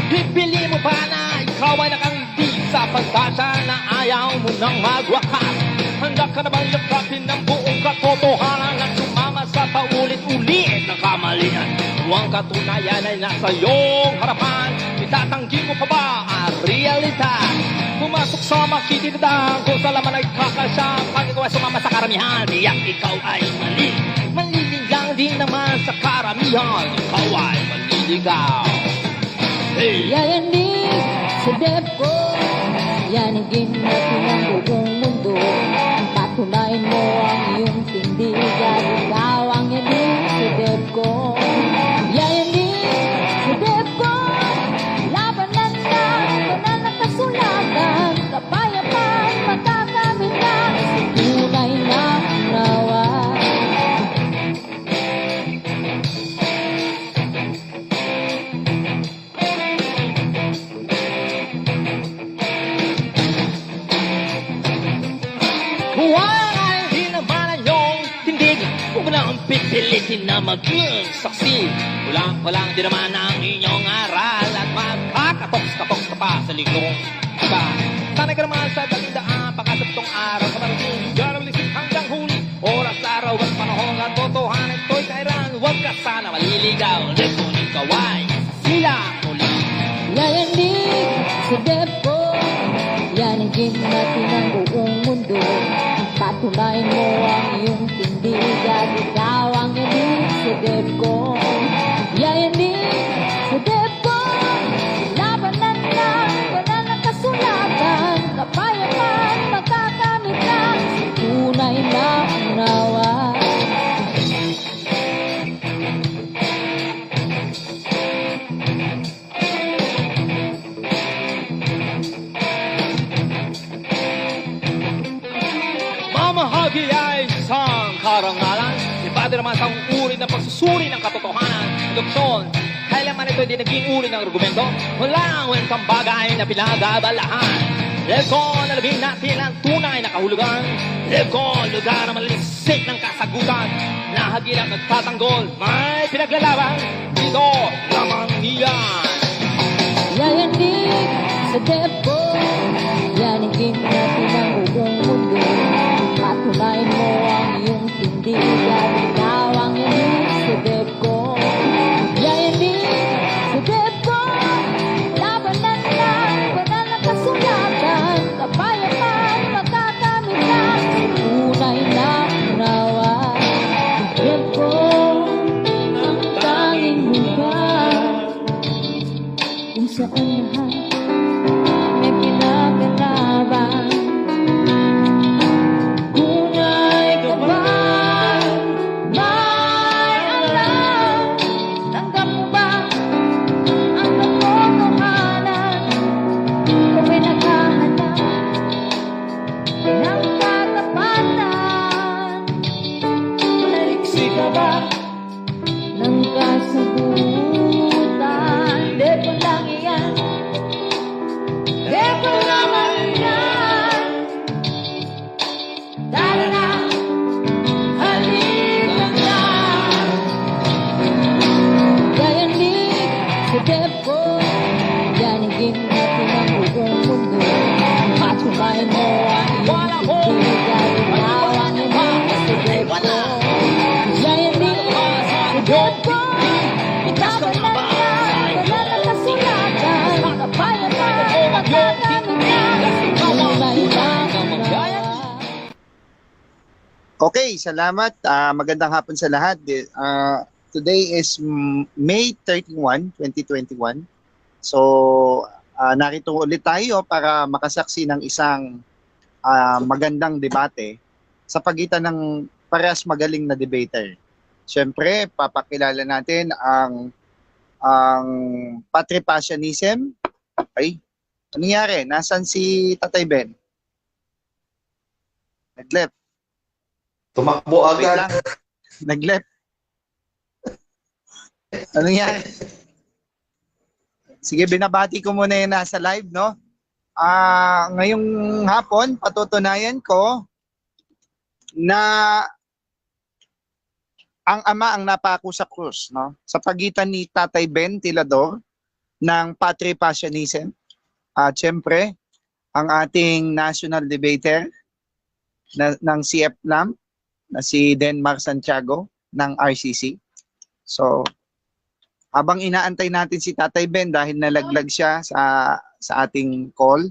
Pipili mo pa na ikaw ay nakangiti sa pagkasa na ayaw mo nang magwakas. Handa ka na bang yakapin ng buong katotohanan at sumama sa paulit-ulit na kamalian? Huwag katunayan ay nasa iyong harapan. Itatanggi mo pa ba ang realidad? Pumasok sa makikitidang kung sa laman ay kakasya. Pag ikaw ay sumama sa karamihan, tiyak ikaw ay mali. Maliligang din naman sa karamihan, ikaw ay maliligaw. Hey! Yayanig sa depko, yanigin natin ang buong mundo. Patunayan mo ang iyong tindigan, ikaw ang yanig sa depko. Yayanig sa depko, labanan lang, banal na kasulatan. Kapayapaan, matakamit na, sa tunay na nawa. Huwag ay di naman ang iyong tindig. Huwag mo na ang pipilitin na maging saksi. Walang di naman ang inyong aral at magkakatok-katok ka pa sa ligong iba. Sanay ka naman sa dalindaan, pagkasapitong araw sa marating. Garalisip hanggang huli, oras, araw at panahon at totohanan ito'y kairan. Huwag ka sana maliligaw, kung ikaw ay sila muli. Yayanig sa depko, yanigin natin ang buong mundo. Patunayan mo ang iyong tindigan, ikaw ang yanig sa depko. Yayanig sa depko, labanan lang, banal na kasulatan. Kapayapaan, makakamit na, sa tunay na unawa. Mamahagi ay isang karangalan. Iba din naman sa uri ng pagsusuri ng katotohanan. Dokson, kailanman ito hindi naging uri ng argumento. Walang wentang bagay na pinagabalahan. Lego, nalagay natin ang tunay na kahulugan. Lego, lugar na malisik ng kasagutan. Nahagilap nagtatanggol, may pinaglalaban. Dito lamang niyan. Yayanig sa depko, yanigin natin ang buong mundo. Patunayan mo ang iyong tindigan, ikaw ang yanig sa depko. Yayanig sa depko, labanan lang, banal na kasulatan. Kapayapaan, makakamit na, sa tunay na unawa. Depko, ang tanging lugar kung saan lahat may pinagkalaban. Kung ay kapal, may alam, tanggap mo ba ang katotohanan? Kung may naghahanap ng katapatan, maliksi ka ba ng kasagutan? Depo lang iyan, depo lamang yan. Tara na, halika na. Yayanig sa depo, yanigin natin ang buong mundo. Patunayan mo ang iyong tindigan, ikaw ang yanig sa depo. Yayanig sa depo, labanan lang, banal na kasulatan. Kapayapaan, makakamit na, sa tunay na unawa. Okay, salamat. Magandang hapon sa lahat. Today is May 31, 2021. So, narito ulit tayo para makasaksi ng isang magandang debate sa pagitan ng parehas magaling na debater. Siyempre, papakilala natin ang patripasyonism. Ay, ano nangyari? Nasaan si Tatay Ben? Nag-left. Tumakbo Wait agad. lang. Nag-left. Ano nangyari? Sige, binabati ko muna yung nasa live, no? Ngayong hapon, patutunayan ko na ang ama ang napako sa krus, no? Sa pagitan ni Tatay Ben Tilador ng Patripassionism. At syempre, ang ating national debater ng CFLAM na si Denmar Santiago ng RCC. So, habang inaantay natin si Tatay Ben dahil nalaglag siya sa ating call,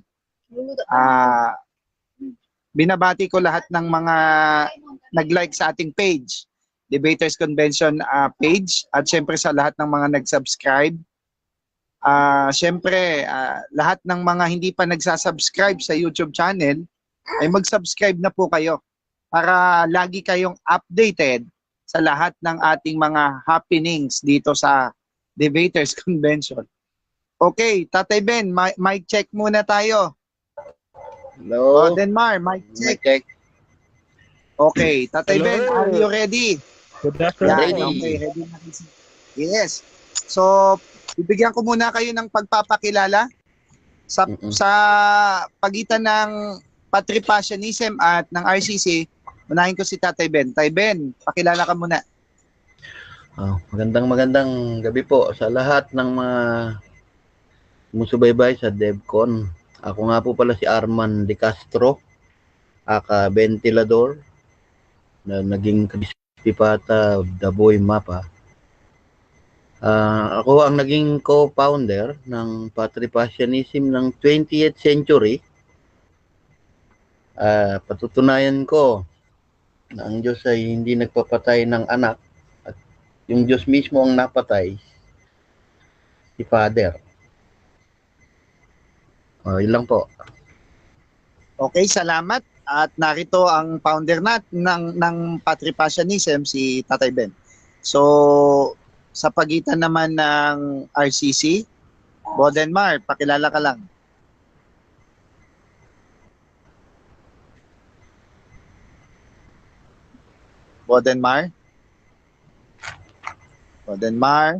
binabati ko lahat ng mga nag-like sa ating page, Debaters Convention page, at syempre sa lahat ng mga nag-subscribe. Syempre, lahat ng mga hindi pa nagsasubscribe sa YouTube channel, ay mag-subscribe na po kayo para lagi kayong updated sa lahat ng ating mga happenings dito sa Debaters Convention. Okay, Tatay Ben, mic check muna tayo. Hello. Denmar, mic check. Check. Okay, Tatay Hello. Ben, are you ready? Good afternoon. Yan, Ready. okay, ready na kasi. Yes. So, bibigyan ko muna kayo ng pagpapakilala sa pagitan ng Patripassionism at ng RCC. Unahin ko si Tatay Ben. Tatay Ben, pakilala ka muna. Magandang gabi po sa lahat ng mga sumusubaybay sa DevCon. Ako nga po pala si Arman De Castro, aka Ventilador, na naging Krispipata of the Boy Mapa. Ako ang naging co-founder ng Patripassionism ng 20th century. Patutunayan ko na ang Diyos ay hindi nagpapatay ng anak at yung Diyos mismo ang napatay, si Father. Yun lang po. Okay, salamat. At narito ang founder ng Patripassionism, si Tatay Ben. So, sa pagitan naman ng RCC, Bodenmar, pakilala ka lang. Bodenmar? Bodenmar?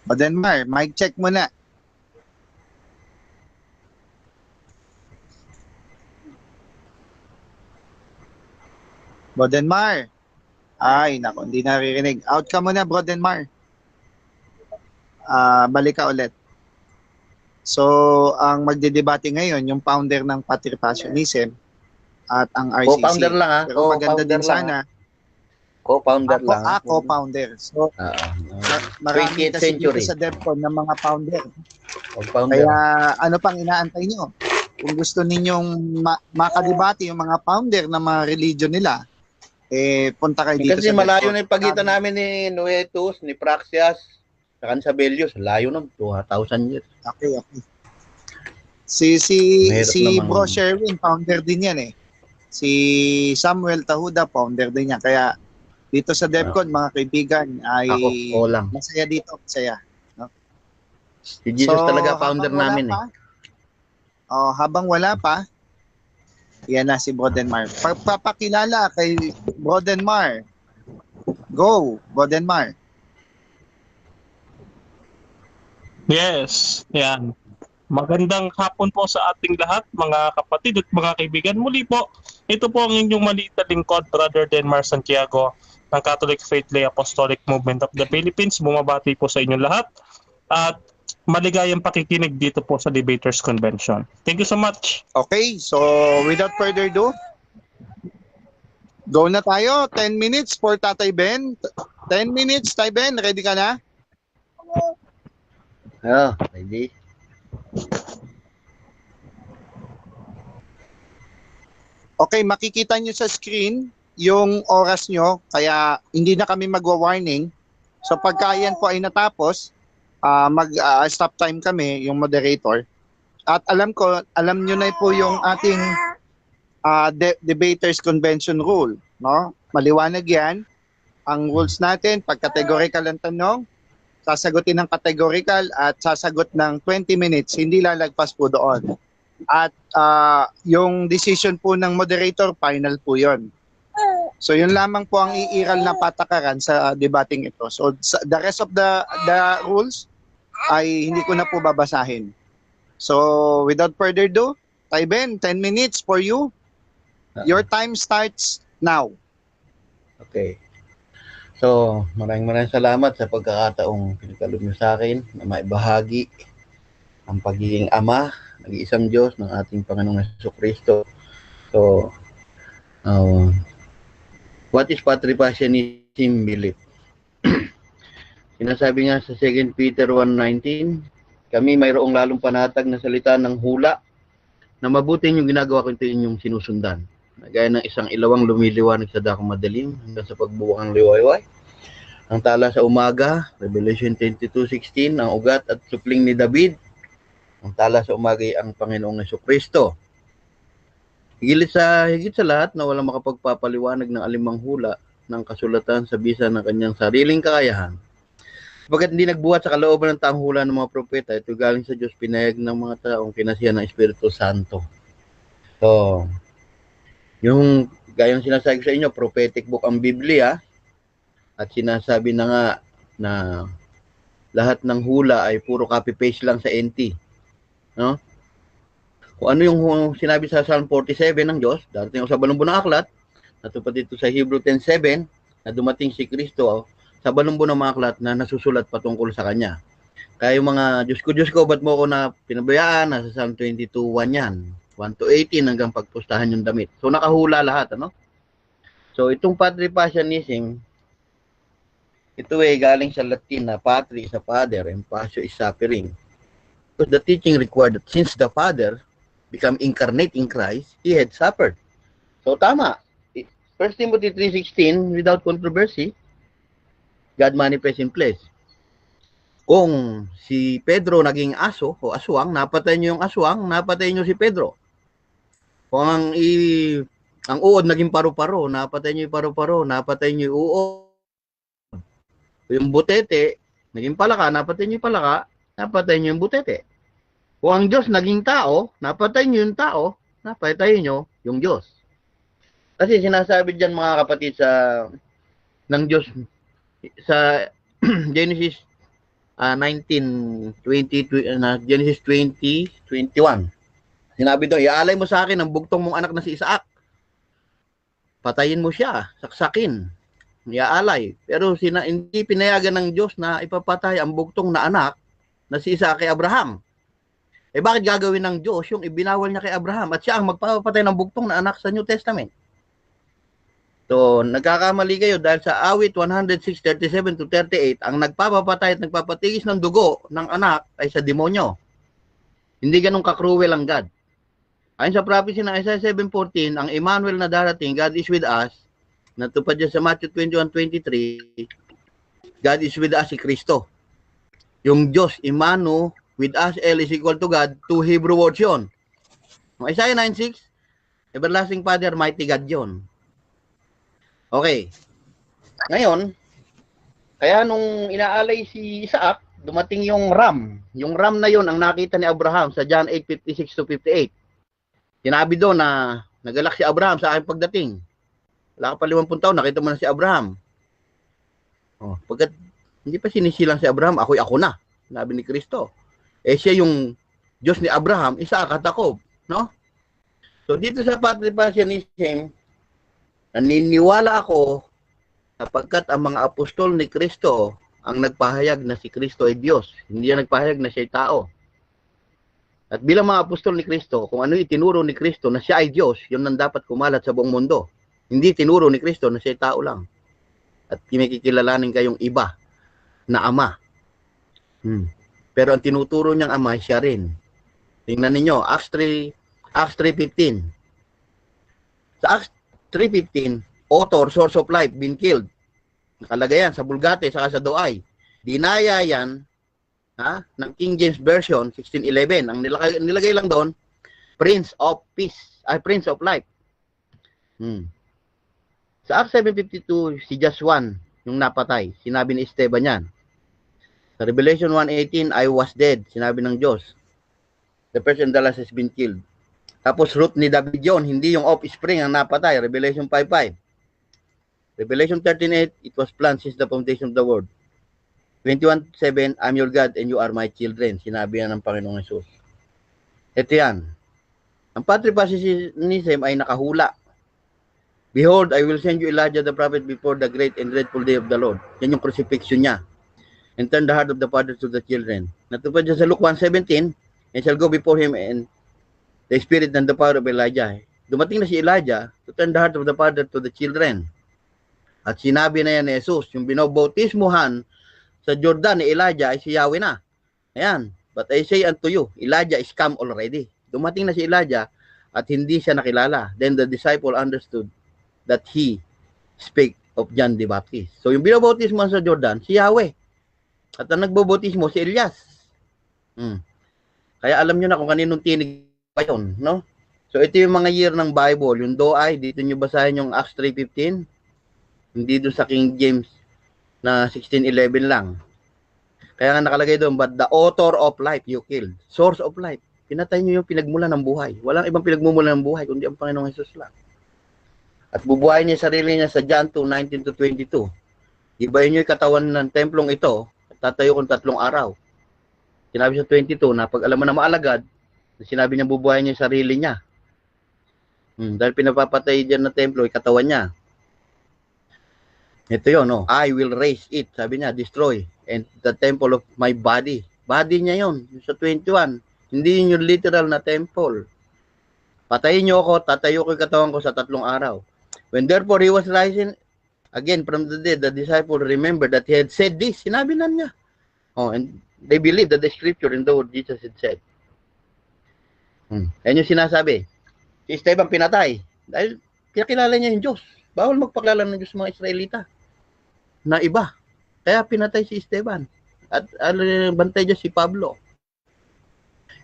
Bodenmar, mic check muna. Bodenmar. Ay, nako, hindi naririnig. Out ka muna, Bodenmar. Balik ka ulit. So, ang magdedebate ngayon, yung founder ng Patripassionism at ang RCC. Co-founder lang ha. Pero maganda din sana. Co-founder lang. Co-founder. So, marami 20th kasi century. dito sa DevCon ng mga founder. Co-founder. Kaya ano pang inaantay nyo? Kung gusto ninyong makadebate yung mga founder ng mga religion nila, punta kayo dito Kasi sa malayo DevCon. na yung pagitan namin ni Noetus, ni Praxias, saka sa Belios. Layo na, 2,000 years. Okay. Si Mahirap namang- Bro Sherwin, founder din yan eh. Si Samuel Tahuda, founder din yan. Kaya dito sa DevCon, mga kaibigan, ay Ako lang. masaya dito. Masaya. Si Jesus So, talaga founder habang wala namin pa, habang wala pa, yan na si Bodenmar. Papakilala kay Bodenmar. Go, Bodenmar. Yes, yan. Magandang hapon po sa ating lahat, mga kapatid at mga kaibigan. Muli po, ito po ang inyong maliit na lingkod, Brother Denmar Santiago ng Catholic Faith Lay Apostolic Movement of the Philippines. Bumabati po sa inyong lahat at maligayang pakikinig dito po sa Debaters Convention. Thank you so much. Okay, so without further ado, go na tayo. 10 minutes for Tatay Ben. 10 minutes, Tay Ben. Ready ka na? Ready? Okay, makikita nyo sa screen yung oras nyo, kaya hindi na kami magwa-warning. So pagka yan po ay natapos, mag-stop time kami, yung moderator. At alam nyo na po yung ating Debaters Convention rule. No? Maliwanag yan. Ang rules natin, pag categorical ang tanong, sasagutin ng categorical at sasagot ng 20 minutes, hindi lalagpas po doon. At yung decision po ng moderator, final po yon. So yun lamang po ang iiral na patakaran sa debating ito. So the rest of the rules ay hindi ko na po babasahin. So without further ado, Tay Ben, 10 minutes for you. Your time starts now. Okay. So, maraming salamat sa pagkakataong pinagkaloob niyo sa akin na maibahagi ang pagiging ama, nag-iisang Diyos ng ating Panginoong Jesucristo. So, what is patripassionism belief? Sinasabi nga sa 2 Peter 1:19, kami mayroong lalong panatag na salita ng hula na mabuti yung ginagawa ko ito inyong sinusundan. Gaya ng isang ilawang lumiliwanag sa dakong madilim hanggang sa pagbuwang ng liwayway. Ang tala sa umaga, Revelation 22:16, ang ugat at supling ni David. Ang tala sa umaga ay ang Panginoong Jesucristo. Higit sa lahat na walang makapagpapaliwanag ng alimang hula ng kasulatan sa bisa ng kanyang sariling kakayahan. Pagkat hindi nagbuhat sa kalooban ng taong hula ng mga propeta, ito galing sa Diyos, pinayag ng mga taong kinasihan ng Espiritu Santo. So, yung gayong sinasabi sa inyo, prophetic book ang Biblia, at sinasabi na nga na lahat ng hula ay puro copy-paste lang sa NT. No? Kung ano yung sinabi sa Psalm 47 ng Diyos, darating sa balumbo ng aklat, natupad dito sa Hebrew 10:7, na dumating si Kristo sa balumbo ng mga aklat na nasusulat patungkol sa Kanya. Kaya yung mga Diyos ko, ba't mo ako na pinabayaan? Nasa Psalm 22:1 yan. 1-18 hanggang pagpustahan yung damit. So nakahula lahat, ano? So itong patripassionism, ito ay galing sa Latin na patri is a father and passio is suffering. Because the teaching required that since the Father become incarnate in Christ, He had suffered. So tama. 1 Timothy 3:16, without controversy, God manifests in flesh. Kung si Pedro naging aso o aswang, napatay niyo yung aswang, napatay niyo si Pedro. Kung ang uod naging paru-paro, napatay niyo yung paru-paro, napatay niyo yung uod. Yung butete, naging palaka, napatay niyo yung palaka, napatay niyo yung butete. Kung ang Diyos naging tao, napatay niyo yung tao, napatay niyo yung Diyos. Kasi sinasabi diyan mga kapatid ng Diyos sa Genesis 20:21. Sinabi doon, iaalay mo sa akin ang bugtong mong anak na si Isaac. Patayin mo siya, saksakin, iaalay. Pero hindi pinayagan ng Diyos na ipapatay ang bugtong na anak na si Isaac kay Abraham. Bakit gagawin ng Diyos yung ibinawal niya kay Abraham at siya ang magpapatay ng bugtong na anak sa New Testament? So, nagkakamali kayo dahil sa awit 106:37-38, ang nagpapapatay at nagpapatigis ng dugo ng anak ay sa demonyo. Hindi ganun kakruwel ang God. Ayon sa prophecy ng Isaiah 7:14, ang Emmanuel na darating, God is with us, natupad dyan sa Matthew 21:23, God is with us si Kristo. Yung Diyos, Emmanuel, with us, L is equal to God, two Hebrew words yun. Isaiah 9:6, Everlasting Father, Mighty God yun. Okay. Ngayon, kaya nung inaalay si Isaac, dumating yung ram. Yung ram na yun ang nakita ni Abraham sa John 8:56-58. Sinabi doon na nagalak si Abraham sa aking pagdating. Wala ka pa 50 taon, nakita mo na si Abraham. Pagkat hindi pa sinisilang si Abraham, ako na. Sinabi ni Kristo. Siya yung Diyos ni Abraham, Isaac at Jacob. No? So dito sa patripassionism, naniniwala ako sapagkat ang mga apostol ni Kristo ang nagpahayag na si Kristo ay Diyos. Hindi niya nagpahayag na siya ay tao. At bilang mga apostol ni Kristo, kung ano itinuro ni Kristo na siya ay Diyos, yun ang dapat kumalat sa buong mundo. Hindi tinuro ni Kristo na siya ay tao lang. At kinikilalanin kayong iba na ama. Pero ang tinuturo niyang ama, siya rin. Tingnan ninyo, Acts 3:15. Sa Acts 3:15, author, source of life, been killed. Nakalagay yan sa Bulgate, saka sa Doay. Dinaya yan ng King James Version, 1611. Ang nilagay lang doon, Prince of Peace, Prince of Life. Sa Acts 7:52, si Joshua, yung napatay, sinabi ni Esteban yan. Sa Revelation 1:18, I was dead, sinabi ng Diyos. The person that has been killed. Tapos root ni David yun, hindi yung offspring ang napatay. Revelation 5:5. Revelation 13:8, it was planned since the foundation of the world. 21:7, I'm your God and you are my children. Sinabi yan ng Panginoong Hesus. Ito yan. Ang patripassionism ay nakahula. Behold, I will send you Elijah the prophet before the great and dreadful day of the Lord. Yan yung crucifixion niya. And turn the heart of the fathers to the children. Natupad siya sa Luke 1:17, and shall go before him and the spirit and the power of Elijah. Dumating na si Elijah to turn the heart of the father to the children. At sinabi na yan ni Jesus, yung binobautismuhan sa Jordan ni Elijah ay si Yahweh na. Ayan. But I say unto you, Elijah is come already. Dumating na si Elijah at hindi siya nakilala. Then the disciple understood that he spake of John the Baptist. So yung binobautismuhan sa Jordan, si Yahweh. At ang nagbobautismo, si Elias. Kaya alam nyo na kung kaninong tinig pa yun, no? So ito yung mga year ng Bible. Yung doay, dito nyo basahin yung Acts 3:15. Hindi doon sa King James na 16:11 lang. Kaya nga nakalagay doon, but the author of life you killed. Source of life. Pinatay nyo yung pinagmula ng buhay. Walang ibang pinagmumula ng buhay, kundi ang Panginoong Jesus lang. At bubuhayin niya sarili niya sa John 2:19-22. Ibayin nyo yung katawan ng templong ito, at tatayo kong 3 araw. Sinabi sa 22 na pag alam mo na maalagad, sinabi niya bubuhayin niya yung sarili niya. Dahil pinapapatay dyan na templo, yung katawan niya. Ito yun, no? I will raise it. Sabi niya, destroy. And the temple of my body. Body niya yun. Sa 21. Hindi yun yung literal na temple. Patayin niyo ako, tatayo ko yung katawan ko sa 3 araw. When therefore he was rising again from the dead, the disciple remembered that he had said this. Sinabi na niya. Oh, and they believed that the scripture and the word Jesus had said. Yan yung sinasabi. Si Esteban pinatay. Dahil pinakilala niya yung Diyos. Bawal magpakilala ng Diyos mga Israelita na iba. Kaya pinatay si Esteban. At bantay niya si Pablo.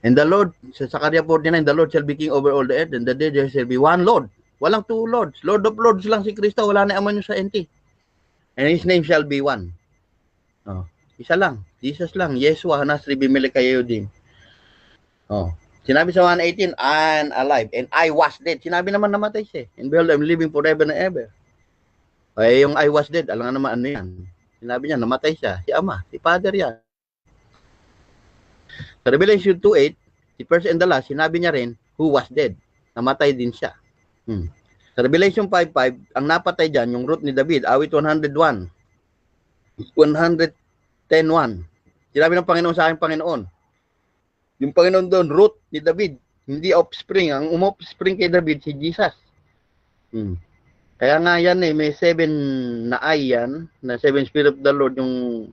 And the Lord, sa Zechariah 49, the Lord shall be king over all the earth, and the day there shall be one Lord. Walang 2 lords. Lord of lords lang si Kristo. Wala na aman yung sa NT. And his name shall be one. Oh, isa lang. Jesus lang. Yeshua, Nasri, Bimelekayodim. Oh. Sinabi sa 1:18, I'm alive, and I was dead. Sinabi naman namatay siya. And behold, I'm living forever and ever. Ay, yung I was dead, alam nga naman ano yan. Sinabi niya, namatay siya. Si Ama, si Father yan. Sa Revelation 2:8, si first and the last, sinabi niya rin, who was dead. Namatay din siya. Sa Revelation 5:5, ang napatay dyan, yung root ni David, awit 101. 110:1. Sinabi ng Panginoon sa akin, Panginoon, yung Panginoon doon, root ni David, hindi offspring. Ang offspring kay David, si Jesus. Kaya nga yan may 7 na eye yan, na 7 Spirit of the Lord, yung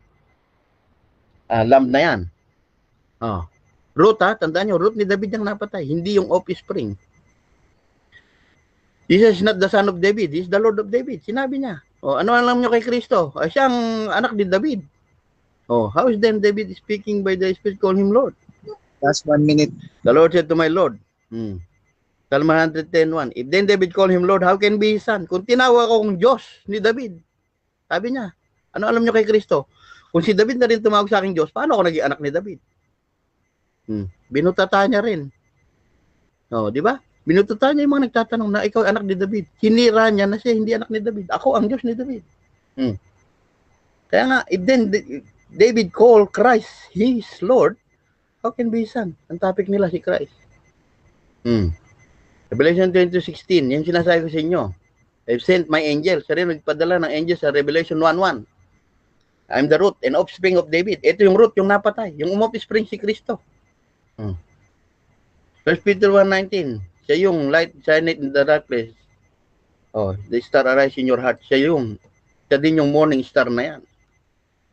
lamb na yan. Root tandaan nyo, root ni David yung napatay, hindi yung offspring. Jesus is not the son of David, he is the Lord of David. Sinabi niya. Ano alam nyo kay Kristo? Siya ang anak ni David. How is then David speaking by the Spirit, call him Lord? Last 1 minute. The Lord said to my Lord, Psalm 110:1, if then David call him Lord, how can be his son? Kung tinawag akong Diyos ni David, sabi niya, ano alam nyo kay Kristo? Kung si David na rin tumawag sa aking Diyos, paano ako naging anak ni David? Binutata niya rin. Di ba? Binutata niya yung mga nagtatanong na ikaw anak ni David. Hinira niya na siya hindi anak ni David. Ako ang Diyos ni David. Kaya nga, if then David called Christ his Lord, how can be his son? Ang topic nila si Christ. Revelation 20:16, yan sinasabi ko sa inyo. I've sent my angel. Siya rin nagpadala ng angel sa Revelation 1:1. I'm the root and offspring of David. Ito yung root, yung napatay. Yung offspring si Kristo. 1 Peter 1:19, siya yung light shineth in the dark place. The star arise in your heart. Siya din yung morning star na yan.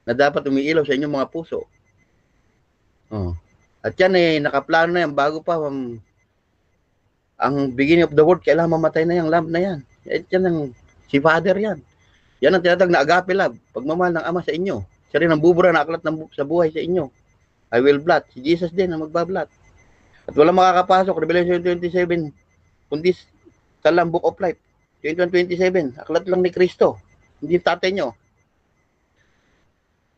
Na dapat umiilaw sa inyong mga puso. At yan nakaplano na yan bago pa ang beginning of the world, kailangan mamatay na yung lamb na yan. Yan si Father yan. Yan ang tinatawag na agape love. Pagmamahal ng Ama sa inyo. Siya rin ang bubura na aklat sa buhay sa inyo. I will blot. Si Jesus din ang magbablat. At walang makakapasok. Revelation 27. Kundi sa Book of Life. 21:27. Aklat lang ni Kristo. Hindi tatay nyo.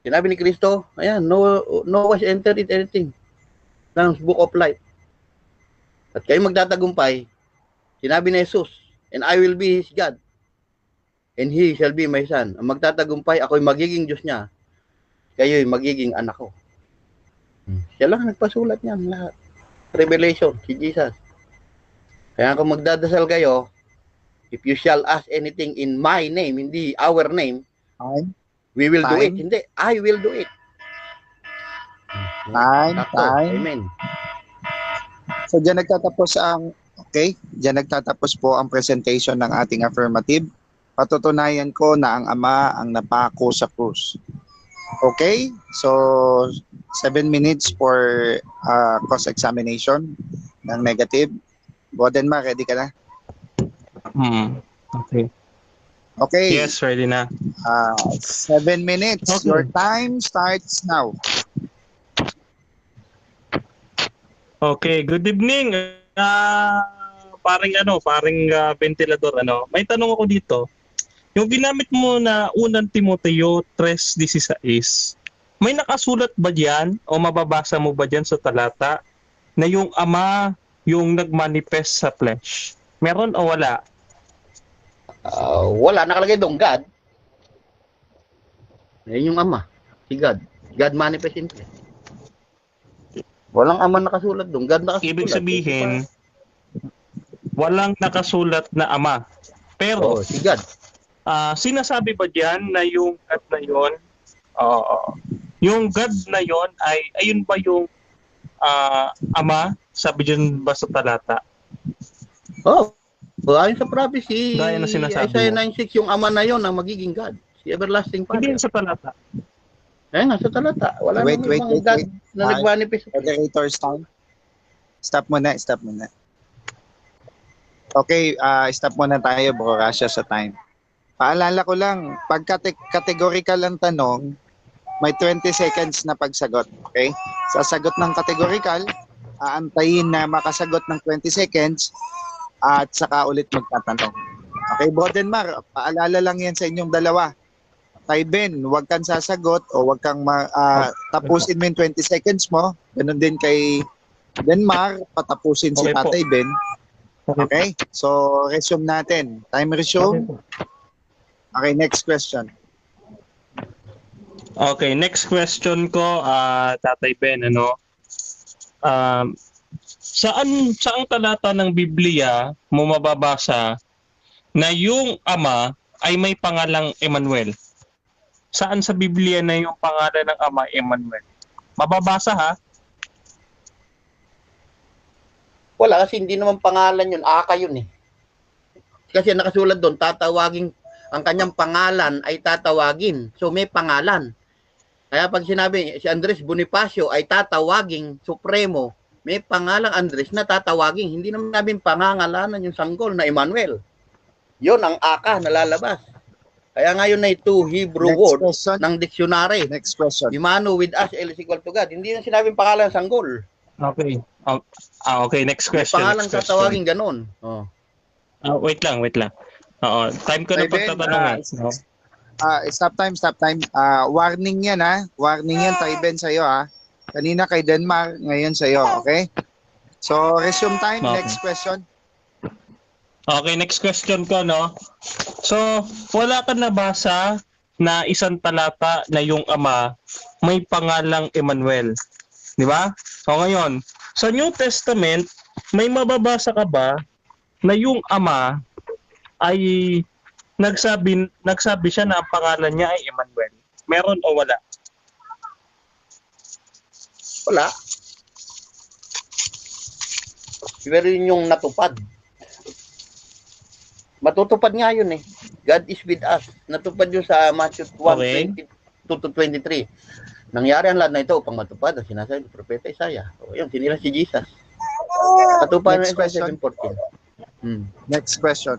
Sinabi ni Kristo, ayan, no was entered in anything ng Book of Life. At kayo magtatagumpay, sinabi ni Jesus, and I will be his God, and he shall be my son. Ang magtatagumpay, ako'y magiging Diyos niya, kayo'y magiging anak ko. Siya lang nagpasulat niyan lahat. Revelation, si Jesus. Kaya kung magdadasal kayo, If you shall ask anything in my name, hindi our name, Time. we will do it. Time. Hindi, I will do it. Time. Sakto. Time. Amen. So diyan nagtatapos ang diyan nagtatapos po ang presentation ng ating affirmative. Patutunayan ko na ang Ama ang napako sa krus. Okay? So 7 minutes for cross-examination ng negative. Bodenma, ready ka na? Okay. Okay. Yes, ready na. 7 minutes. Okay. Your time starts now. Okay, good evening. Paring ventilador May tanong ako dito. Yung ginamit mo na unang Timoteo 3:16, may nakasulat ba diyan o mababasa mo ba diyan sa talata na yung Ama yung nagmanifest sa flesh? Meron o wala? Wala, nakalagay doon, God. Yan yung Ama, si God. God manifest in flesh. Walang Ama nakasulat doon, God nakasulat. Ibig sabihin, walang nakasulat na Ama. Pero, Si God. sinasabi ba diyan na yung God na yon, yung God na yon ay ayun ba yung Ama? Sabi diyan ba sa talata? Ayon sa prophecy, Gaya na sinasabi Isaiah mo. 9:6, yung Ama na yon ang magiging God. Si everlasting Hindi Father. yan sa talata. Nga, sa talata. Wala Wait, namang ibang wait, God wait. na nagmanifest. Moderator's time. Stop muna. Okay, stop muna tayo, Bro Rasha, sa time. Paalala ko lang, pag categorical ang tanong, may 20 seconds na pagsagot. Okay? Sasagot ng categorical, aantayin na makasagot ng 20 seconds, at saka ulit magtatanong. Okay, Bodenmar, paalala lang yan sa inyong dalawa. Tay Ben, huwag kang sasagot o huwag kang tapusin mo yung 20 seconds mo. Ganun din kay Denmar, patapusin si Okay po. Tatay Ben. Okay? So, resume natin. Time resume. Okay, next question. Okay, next question ko, Tatay Ben, saang talata ng Biblia mo mababasa na yung Ama ay may pangalang Emmanuel? Saan sa Biblia na yung pangalan ng Ama Emmanuel? Mababasa ha? Wala, kasi hindi naman pangalan yun. Aka yun eh. Kasi nakasulat doon, ang kanyang pangalan ay tatawagin. So may pangalan. Kaya pag sinabi si Andres Bonifacio ay tatawaging Supremo, may pangalang Andres na tatawaging. Hindi naman namin pangangalanan yung sanggol na Emmanuel. Yun ang aka na lalabas. Kaya ngayon na ito Hebrew Next word question. ng dictionary. Next question. Imano with us, L is equal to God. Hindi na sinabing pangalan ng sanggol. Okay. Okay, next May question. pangalang Next question. tatawagin ganun. Wait lang. Oo, time ko na Tay Ben, pagtatanong. stop time. Warning yan ha. Warning yan, Tay Ben, sa'yo ha. Kanina kay Denmark, ngayon sa'yo, okay? So, resume time. Okay. Next question. Okay, next question ko, So, wala ka nabasa na isang talata na yung Ama may pangalang Emmanuel. Di ba? So, ngayon, sa New Testament, may mababasa ka ba na yung Ama ay nagsabi siya na ang pangalan niya ay Emmanuel? Meron o wala? Wala. Pero yun yung natupad. Matutupad nga yun eh. God is with us. Natupad yun sa Matthew 1:22-23. Nangyari ang lahat na ito upang matupad ang sinasabi ng Propeta Isaiah. O yun, sinila si Jesus. Natupad Next na question. 7:14. Next question.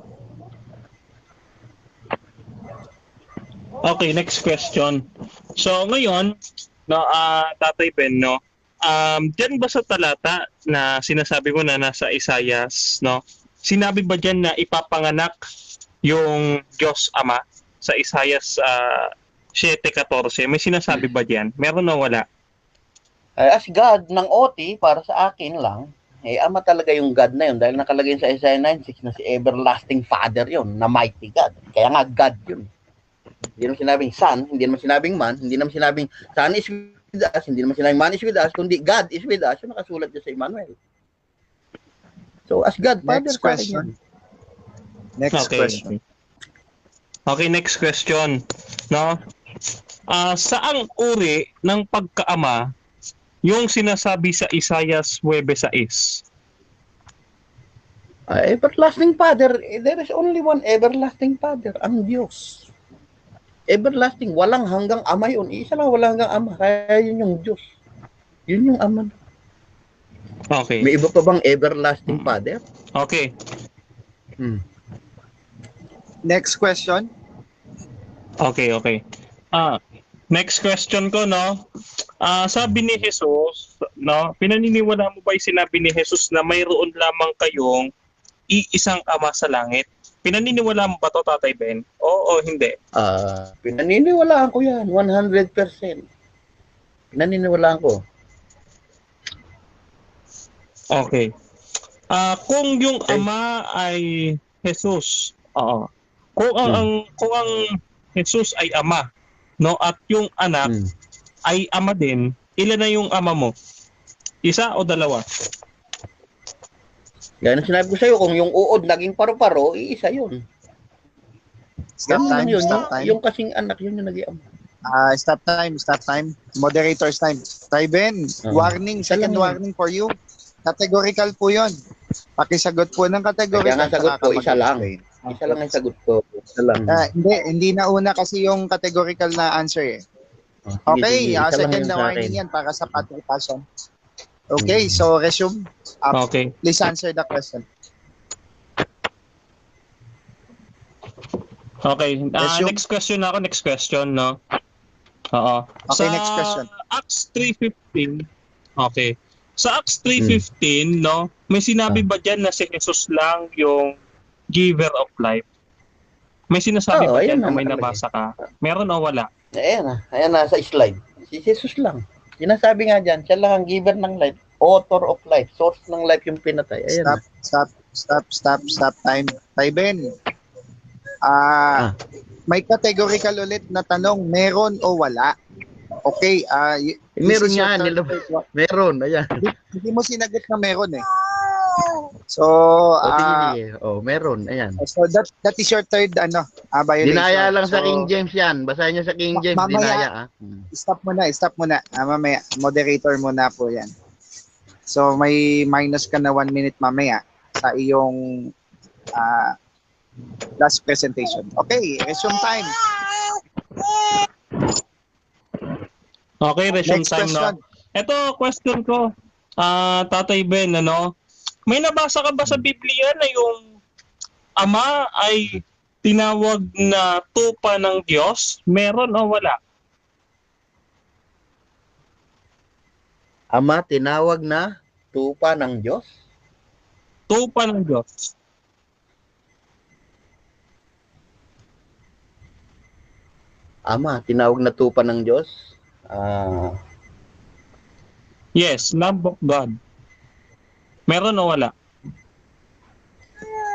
Okay, next question. So, ngayon, Tatay Ben, diyan ba sa talata na sinasabi mo na nasa Isaiah, sinabi ba diyan na ipapanganak yung Diyos Ama sa Isaiah 7:14? May sinasabi ba diyan? Meron o wala? As God ng OT, para sa akin lang, Ama talaga yung God na yun. Dahil nakalagay sa Isaiah 9:6 na si everlasting Father yun, na mighty God. Kaya nga God yun. Hindi naman sinabing Son, hindi naman sinabing Man, hindi naman sinabing Son is with us, hindi naman sinabing Man is with us, kundi God is with us. Yung nakasulat dyan sa Emmanuel. So, as God, Father, Next question. Next Okay. question. Okay, next question. No? Saang uri ng pagkaama yung sinasabi sa Isaiah 9:6? Everlasting Father, there is only one everlasting Father, ang Diyos. Everlasting, walang hanggang ama yun. Isa lang walang hanggang ama. Kaya yun yung Diyos. Yun yung ama. Okay. May iba pa bang everlasting Father? Okay. Next question. Okay. Next question ko, no? Sabi ni Jesus, no? Pinaniniwala mo ba yung sinabi ni Jesus na mayroon lamang kayong iisang ama sa langit? Pinaniniwala mo ba to, Tatay Ben? Oo o hindi? Pinaniniwalaan ko yan, 100%. Pinaniniwalaan ko. Okay. Kung yung ama ay Jesus, oo. Kung ang Jesus ay ama, no, at yung anak ay ama din, ilan na yung ama mo? Isa o dalawa? Yan ang sinabi ko sa'yo, kung yung uod naging paru-paro, iisa yun. Stop time. Stop time. Yung kasing anak, yun yung naging ama. Stop time. Moderator's time. Taiben, warning, second Isa lang yun. warning for you. Categorical po yun. Pakisagot po ng categorical. Kaya nga sagot ko, isa lang. mag-explain. Isa lang ang sagot ko. Isa lang. Hindi na una kasi yung categorical na answer eh. Okay, Isa lang second yun na sa warning akin. yan para sa patrication. Okay, so resume. Okay. Please answer the question. Okay. Resume. Next question, no? Oo. Okay, Sa next question. Acts 3:15. Okay. Sa Acts 3:15, no? May sinabi ba diyan na si Jesus lang yung giver of life? May sinasabi Oo, ba ayun diyan o na may nakalagay. nabasa ka? Meron o wala? Ayan na sa slide. Si Jesus lang. Sinasabi nga dyan, siya lang ang giver ng life, author of life, source ng life yung pinatay. Ayan Stop time. Taiben. May categorical ulit na tanong, meron o wala? Okay, Meron this is your nga, third nila. Meron, ayan. Hindi mo sinagot na meron eh. So, Sige. Meron, ayan. so that is your third violation. Dinaya lang sa So, King James yan. Basahin nyo sa King James, Mamaya. dinaya. Stop muna. Mamaya, moderator muna po yan. So, may minus ka na 1 minute mamaya sa iyong last presentation. Okay, resume time. Okay, resume Next time, question. no? Ito, question ko. Tatay Ben, ano? May nabasa ka ba sa Biblia na yung ama ay tinawag na tupa ng Diyos? Meron o wala? Ama, tinawag na tupa ng Diyos. Tupa ng Diyos. Ama, tinawag na tupa ng Diyos. Yes, Lamb of God. Meron o wala?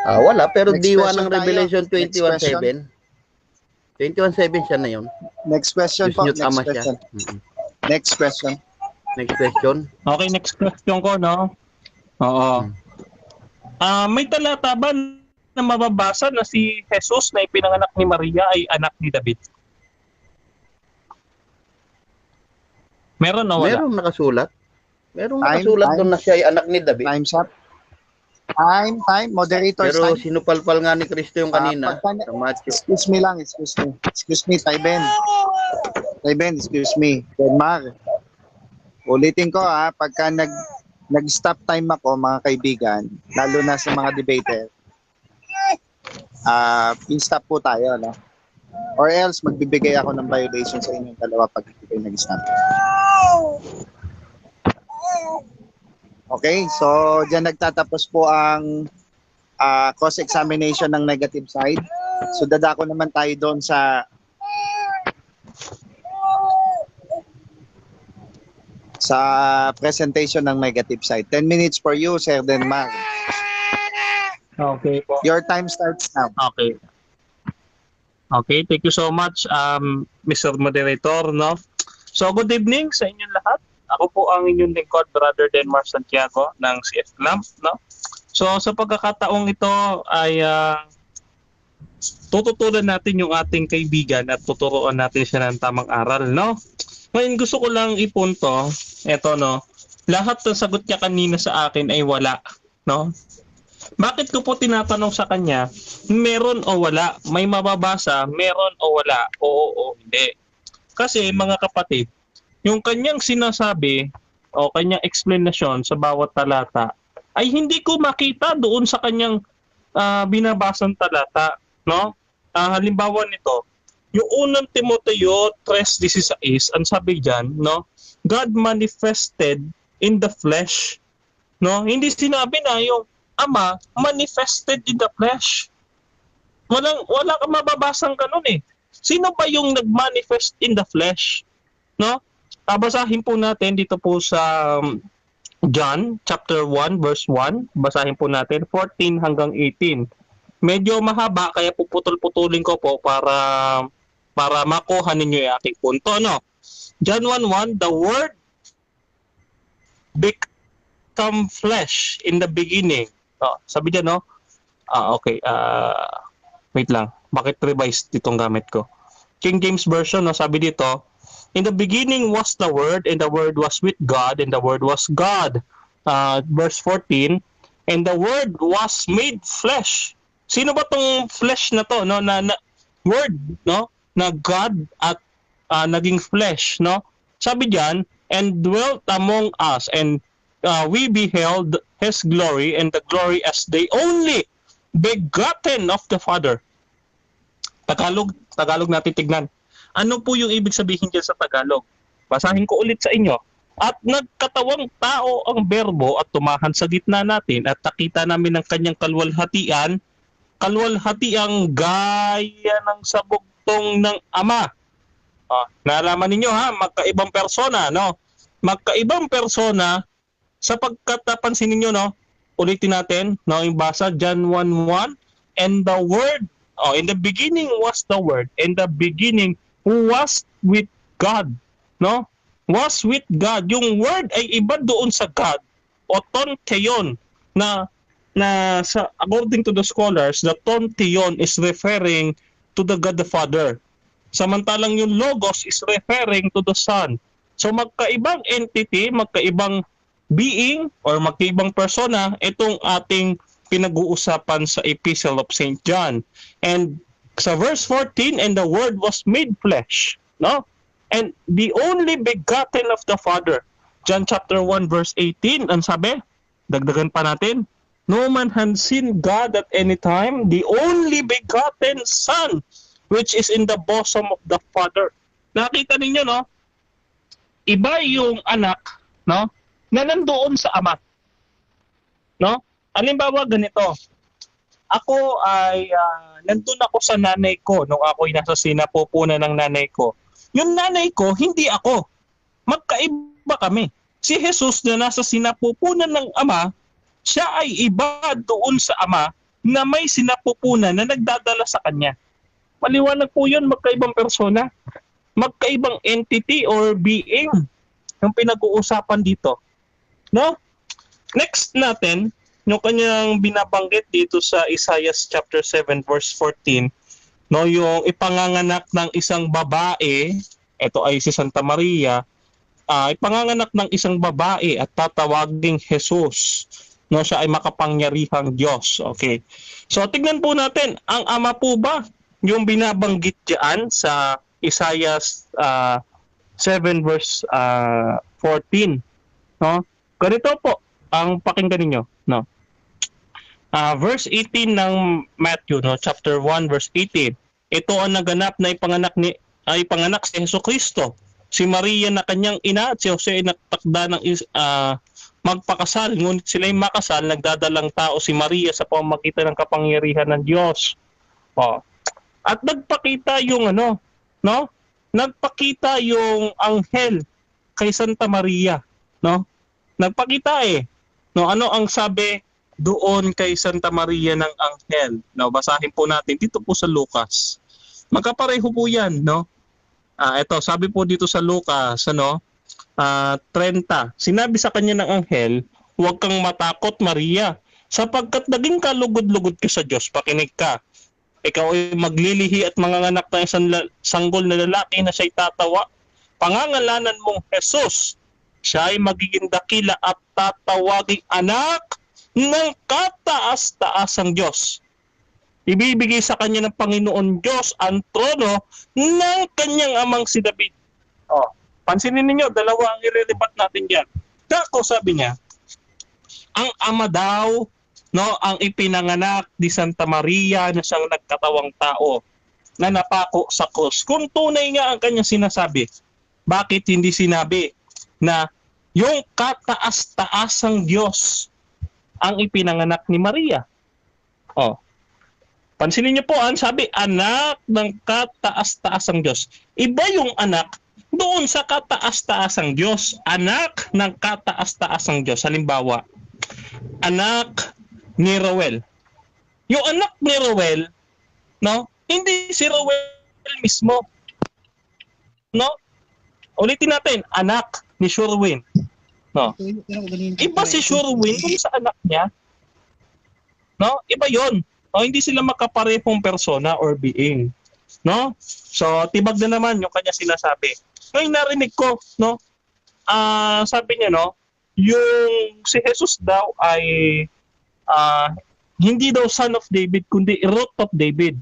Wala, pero Next diwa question ng tayo. Revelation Next question. 21:7. 21:7 siya na yun. Next question po. Diyos ama siya. Next question. Next question. Okay, next question ko, no? Oo. May talata ba na mababasa na si Jesus na ipinanganak ni Maria ay anak ni David? Meron o wala? Meron nakasulat. Meron Time, nakasulat time. doon na siya ay anak ni David. Time's up. Time. Moderator's Pero time. sinupalpal nga ni Kristo yung kanina. pagka- Sa Matthew. Excuse me, Taiben. Excuse me. Denmar. Ulitin ko pagka nag-stop time ako, mga kaibigan, lalo na sa mga debater, pin-stop po tayo, no? Or else, magbibigay ako ng violation sa inyong dalawa pag hindi kayo nag-stop. Okay, so dyan nagtatapos po ang cross-examination ng negative side. So dadako naman tayo doon sa presentation ng negative side. 10 minutes for you, Sir Denmark. Okay po. Your time starts now. Okay. Okay, thank you so much, Mr. Moderator, no? So, good evening sa inyong lahat. Ako po ang inyong lingkod, Brother Denmar Santiago ng CF Lamp, no? So, sa pagkakataong ito ay tututulan natin yung ating kaibigan at tuturuan natin siya ng tamang aral, no? Ngayon gusto ko lang ipunto, eto no, lahat ng sagot niya kanina sa akin ay wala, no? Bakit ko po tinatanong sa kanya, meron o wala? May mababasa, meron o wala? Oo o hindi. Kasi mga kapatid, yung kanyang sinasabi o kanyang explanation sa bawat talata ay hindi ko makita doon sa kanyang binabasang talata, no? Halimbawa nito, yung unang Timoteo 3:16, ang sabi diyan, no? God manifested in the flesh, no? Hindi sinabi na yung Ama manifested in the flesh. Wala kang mababasang ganun eh. Sino ba yung nag-manifest in the flesh? No? Basahin po natin dito po sa John chapter 1 verse 1. Basahin po natin 14 hanggang 18. Medyo mahaba kaya puputol-putulin ko po para makuha ninyo yung aking punto, no? John 1:1, the word become flesh in the beginning. Sabi dyan, no? Okay. Wait lang. Bakit revise ditong gamit ko? King James Version, no? Sabi dito, in the beginning was the Word, and the Word was with God, and the Word was God. Verse 14, and the Word was made flesh. Sino ba tong flesh na to, no? Na Word, no? Na God at naging flesh, no? Sabi diyan, and dwelt among us, and we beheld His glory, and the glory as the only begotten of the Father. Tagalog natin tignan. Ano po yung ibig sabihin dyan sa Tagalog? Basahin ko ulit sa inyo. At nagkatawang tao ang berbo at tumahan sa gitna natin at nakita namin ang kanyang kalwalhatiang gaya ng sabugtong ng Ama. Naalaman ninyo ha, magkaibang persona, no? Magkaibang persona sapagkat napansin ninyo, no? Ulitin natin, no? Yung basa, John 1:1, and the Word, in the beginning was the Word, and the beginning was with God, no? Was with God. Yung Word ay iba doon sa God, o tonteon, na sa according to the scholars, the tonteon is referring to the God the Father. Samantalang yung Logos is referring to the Son. So magkaibang entity, magkaibang being or magkaibang persona itong ating pinag-uusapan sa Epistle of St. John. And sa verse 14, and the Word was made flesh, no? And the only begotten of the Father. John chapter 1 verse 18, ang sabi, dagdagan pa natin, no man has seen God at any time, the only begotten Son, which is in the bosom of the Father. Nakita ninyo, no? Iba yung anak, no? Na nandoon sa Ama. No? Halimbawa ganito. Ako ay nandun ako sa nanay ko nung ako'y nasa sinapupunan ng nanay ko. Yung nanay ko, hindi ako. Magkaiba kami. Si Jesus na nasa sinapupunan ng Ama, siya ay iba doon sa Ama na may sinapupunan na nagdadala sa kanya. Maliwanag po yun, magkaibang persona. Magkaibang entity or being yung pinag-uusapan dito. No? Next natin, yung kanyang binabanggit dito sa Isaiah chapter 7 verse 14, no, yung ipanganganak ng isang babae, ito ay si Santa Maria, ipanganganak ng isang babae at tatawaging Jesus. No, siya ay makapangyarihang Diyos. Okay. So tignan po natin, ang Ama po ba yung binabanggit diyan sa Isaiah 7 verse 14, no? Ganito po ang pakinggan niyo, no? Verse 18 ng Matthew, no, chapter 1 verse 18. Ito ang naganap na ipanganak si Jesucristo. Si Maria na kanyang ina at si Jose ay nagtakda ng magpakasal, ngunit sila ay makasal, nagdadalang tao si Maria sa pamamagitan ng kapangyarihan ng Diyos. At nagpakita yung no? Nagpakita yung anghel kay Santa Maria, no? Nagpakita no, ano ang sabi doon kay Santa Maria ng anghel? No, basahin po natin dito po sa Lucas. Magkapareho po 'yan, no? Ito, sabi po dito sa Lucas, 30. Sinabi sa kanya ng anghel, "Huwag kang matakot, Maria, sapagkat naging kalugod-lugod ka sa Diyos." Pakinig ka. ikaw ay maglilihi at manganganak ng isang sanggol na lalaki na siya'y tatawa. Pangangalanan mong Jesus, siya ay magiging dakila at tatawaging anak ng kataas-taasang Diyos. Ibibigay sa kanya ng Panginoon Diyos ang trono ng kanyang amang si David. Pansinin ninyo, dalawa ang irelibat natin diyan. Kako sabi niya, ang ama daw, no, ang ipinanganak ni Santa Maria na siyang nagkatawang tao na napako sa krus. Kung tunay nga ang kanyang sinasabi, bakit hindi sinabi na yung kataas-taasang Diyos ang ipinanganak ni Maria? Pansinin niyo po, sabi, anak ng kataas-taasang Diyos. Iba yung anak doon sa kataas-taasang Diyos. Anak ng kataas-taasang Diyos. Halimbawa, anak ni Rowel. Yung anak ni Rowel, no, hindi si Rowel mismo. No? Ulitin natin, anak ni Sherwin. No. Iba si Sherwin kung sa anak niya. No? Iba 'yon. Hindi sila makaparehong persona or being. No? So, tibag na naman yung kanya sinasabi. Ngayon narinig ko, no? Sabi niya, no, yung si Jesus daw ay hindi daw son of David, kundi root of David.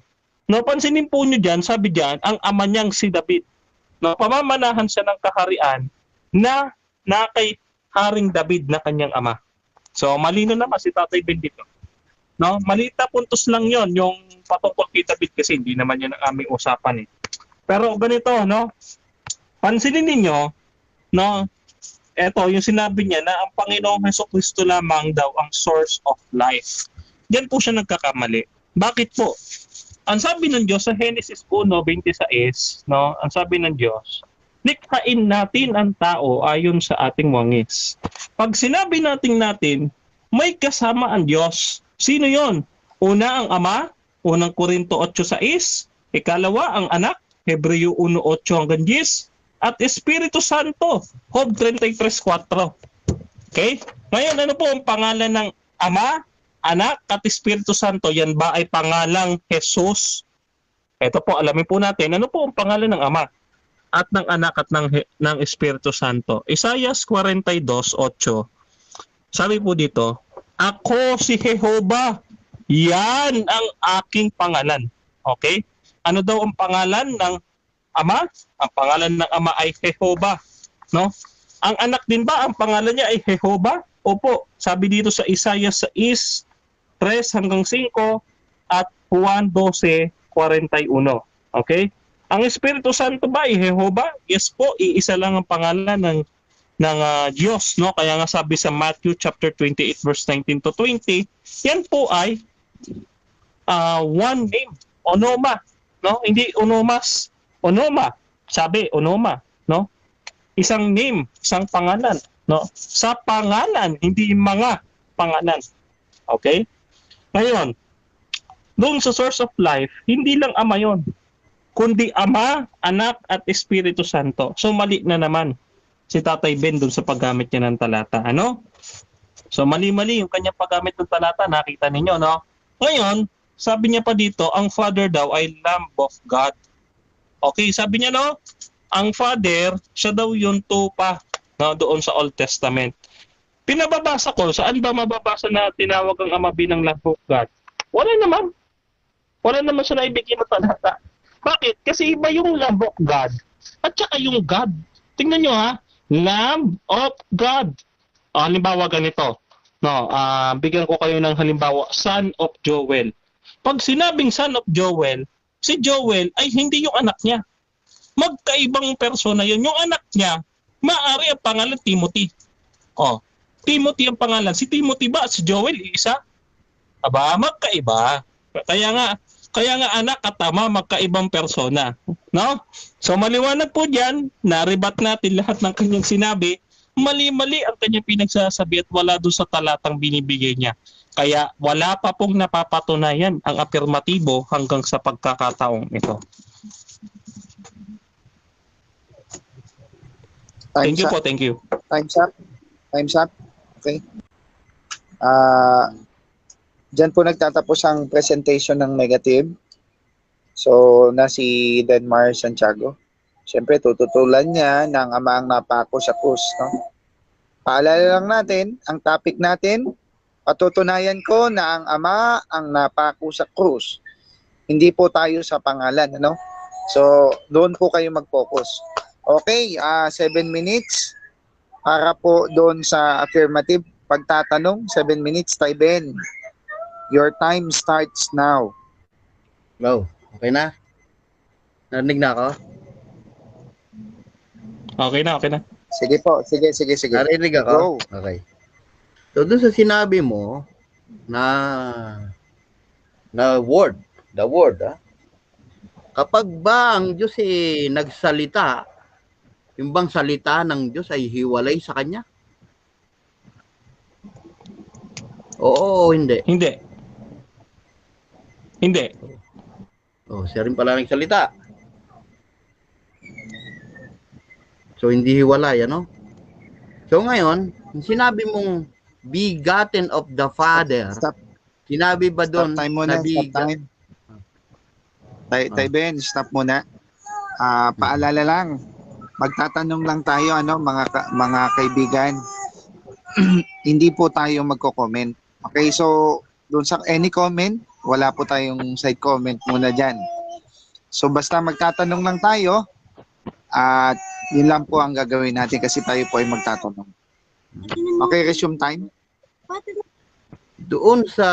No, pansinin po niyo diyan, sabi diyan, ang ama niyang si David. No, pamamanahan siya ng kaharian na kay Haring David na kanyang ama. So, malino naman si Tatay Ben dito. No, malita puntos lang 'yon, yung patungkol kay David kasi hindi naman 'yan ang aming usapan eh. Pero ganito, no? Pansinin niyo, no? Ito, yung sinabi niya na ang Panginoong Hesukristo lamang daw ang source of life. Diyan po siya nagkakamali. Bakit po? Ang sabi ng Diyos sa Genesis 1:26, no? Ang sabi ng Diyos, likhain natin ang tao ayon sa ating wangis. Pag sinabi natin, may kasama ang Diyos. Sino yon? Una ang Ama, unang Korinto 8:6, ikalawa ang Anak, Hebreo 1:8 hanggang 10, at Espiritu Santo, Job 33:4. Okay? Ngayon, ano po ang pangalan ng Ama, Anak, at Espiritu Santo? Yan ba ay pangalang Jesus? Ito po, alamin po natin, ano po ang pangalan ng Ama at ng Anak at ng Espiritu Santo? Isaiah 42:8. Sabi po dito, ako si Jehovah, yan ang aking pangalan. Okay? Ano daw ang pangalan ng Ama? Ang pangalan ng Ama ay Jehovah. No? Ang anak din ba, ang pangalan niya ay Jehovah? Opo, sabi dito sa Isaiah 6:3 hanggang 5 at Juan 12:41. Okay? Ang Espiritu Santo ba ay Jehovah? Yes po, iisa lang ang pangalan ng Diyos, no? Kaya nga sabi sa Matthew chapter 28:19-20, yan po ay one name, onoma, no? Hindi onomas, onoma. Sabi onoma, no? Isang name, isang pangalan, no? Sa pangalan, hindi mga pangalan. Okay? Ngayon, doon sa source of life, hindi lang Ama 'yon, kundi Ama, Anak at Espiritu Santo. So mali na naman si Tatay Ben doon sa paggamit niya ng talata. Ano? So mali-mali yung kanyang paggamit ng talata, nakita ninyo, no? Ngayon, sabi niya pa dito, ang Father daw ay Lamb of God. Okay, sabi niya, no? Ang Father, siya daw yung tupa, no, doon sa Old Testament. Pinababasa ko, saan ba mababasa na tinawag ang Ama bilang Lamb of God? Wala naman. Wala naman siya naibigay na talata. Bakit? Kasi iba yung Lamb of God at saka yung God. Tingnan nyo ha, Lamb of God. Halimbawa ganito. No, bigyan ko kayo ng halimbawa, Son of Joel. Pag sinabing Son of Joel, si Joel ay hindi yung anak niya. Magkaibang persona yun. Yung anak niya, maaari ang pangalan Timothy. Timothy ang pangalan. Si Timothy ba at si Joel isa? Aba, magkaiba. Kaya nga anak at ama, magkaibang persona. No? So maliwanag po diyan, naribat natin lahat ng kanyang sinabi. Mali-mali ang kanyang pinagsasabi at wala doon sa talatang binibigay niya. Kaya wala pa pong napapatunayan ang afirmatibo hanggang sa pagkakataong ito. Thank you po, thank you. Time's up. Time's up. Okay. Diyan po nagtatapos ang presentation ng negative. So, na si Denmar Santiago. Siyempre, tututulan niya ng Ama ang napako sa krus, no? Paalala lang natin, ang topic natin, patutunayan ko na ang Ama ang napako sa krus. Hindi po tayo sa pangalan, ano? So, doon po kayo mag-focus. Okay, 7 minutes para po doon sa affirmative pagtatanong. 7 minutes, Tayben. Your time starts now. Go. Okay na? Narinig na ako? Okay na, okay na. Sige po, sige. Narinig ako? Go. Okay. So, doon sa sinabi mo na the word, kapag ba ang Diyos nagsalita, yung bang salita ng Diyos ay hiwalay sa Kanya? Oo o hindi? Hindi. Oh, siya rin pala nagsalita. So, hindi hiwalay, ano? So, ngayon, sinabi mong begotten of the Father, Stop. sinabi ba doon Stop time muna. na Stop time. Tayben, stop muna. Paalala lang. Magtatanong lang tayo, ano, mga kaibigan. Hindi po tayo magko-comment. Okay, so doon sa any comment, wala po tayong side comment muna dyan. So basta magtatanong lang tayo at yun lang po ang gagawin natin kasi tayo po ay magtatanong. Okay, resume time. Doon sa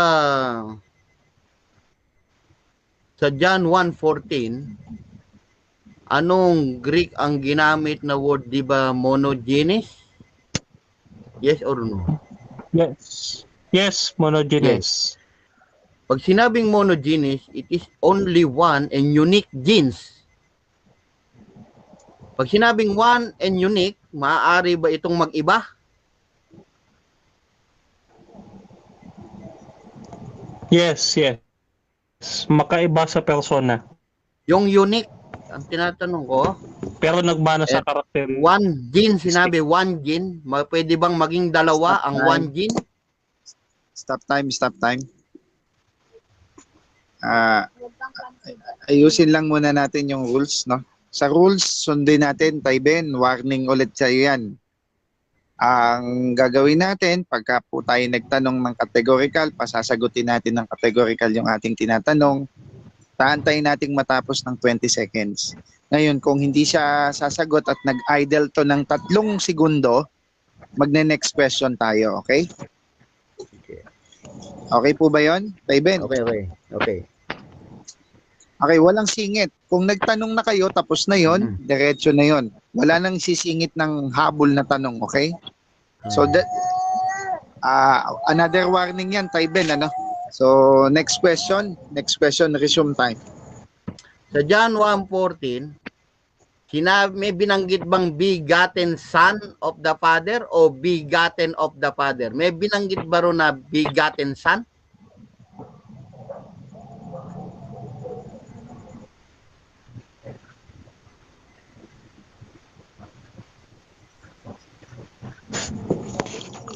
John 1:14, anong Greek ang ginamit na word, di ba monogenes? Yes or no? Yes, monogenes. Pag sinabing monogenes, it is only one and unique genes. Pag sinabing one and unique, maaari ba itong mag-iba? Yes. Makaiba sa persona. Yung unique, ang tinatanong ko, Pero nagmana sa karakter. one gene, sinabi one gene, pwede bang maging dalawa ang one gene? Stop time. Ayusin lang muna natin yung rules, no? Sa rules, sundin natin, Tayben, warning ulit sa'yo yan. Ang gagawin natin, pagka po tayo nagtanong ng categorical, pasasagutin natin ng categorical yung ating tinatanong, taantayin nating matapos ng 20 seconds. Ngayon, kung hindi siya sasagot at nag-idle to ng 3 segundo, magne-next question tayo, okay? Okay po ba yun, Tayben? Okay. Okay, walang singit. Kung nagtanong na kayo, tapos na yon, diretso na yon. Wala nang sisingit ng habol na tanong, okay? So, another warning yan, Tayben, ano? So, next question, resume time. Sa John 1:14, may binanggit bang begotten son of the Father o begotten of the Father? May binanggit ba ro na begotten son?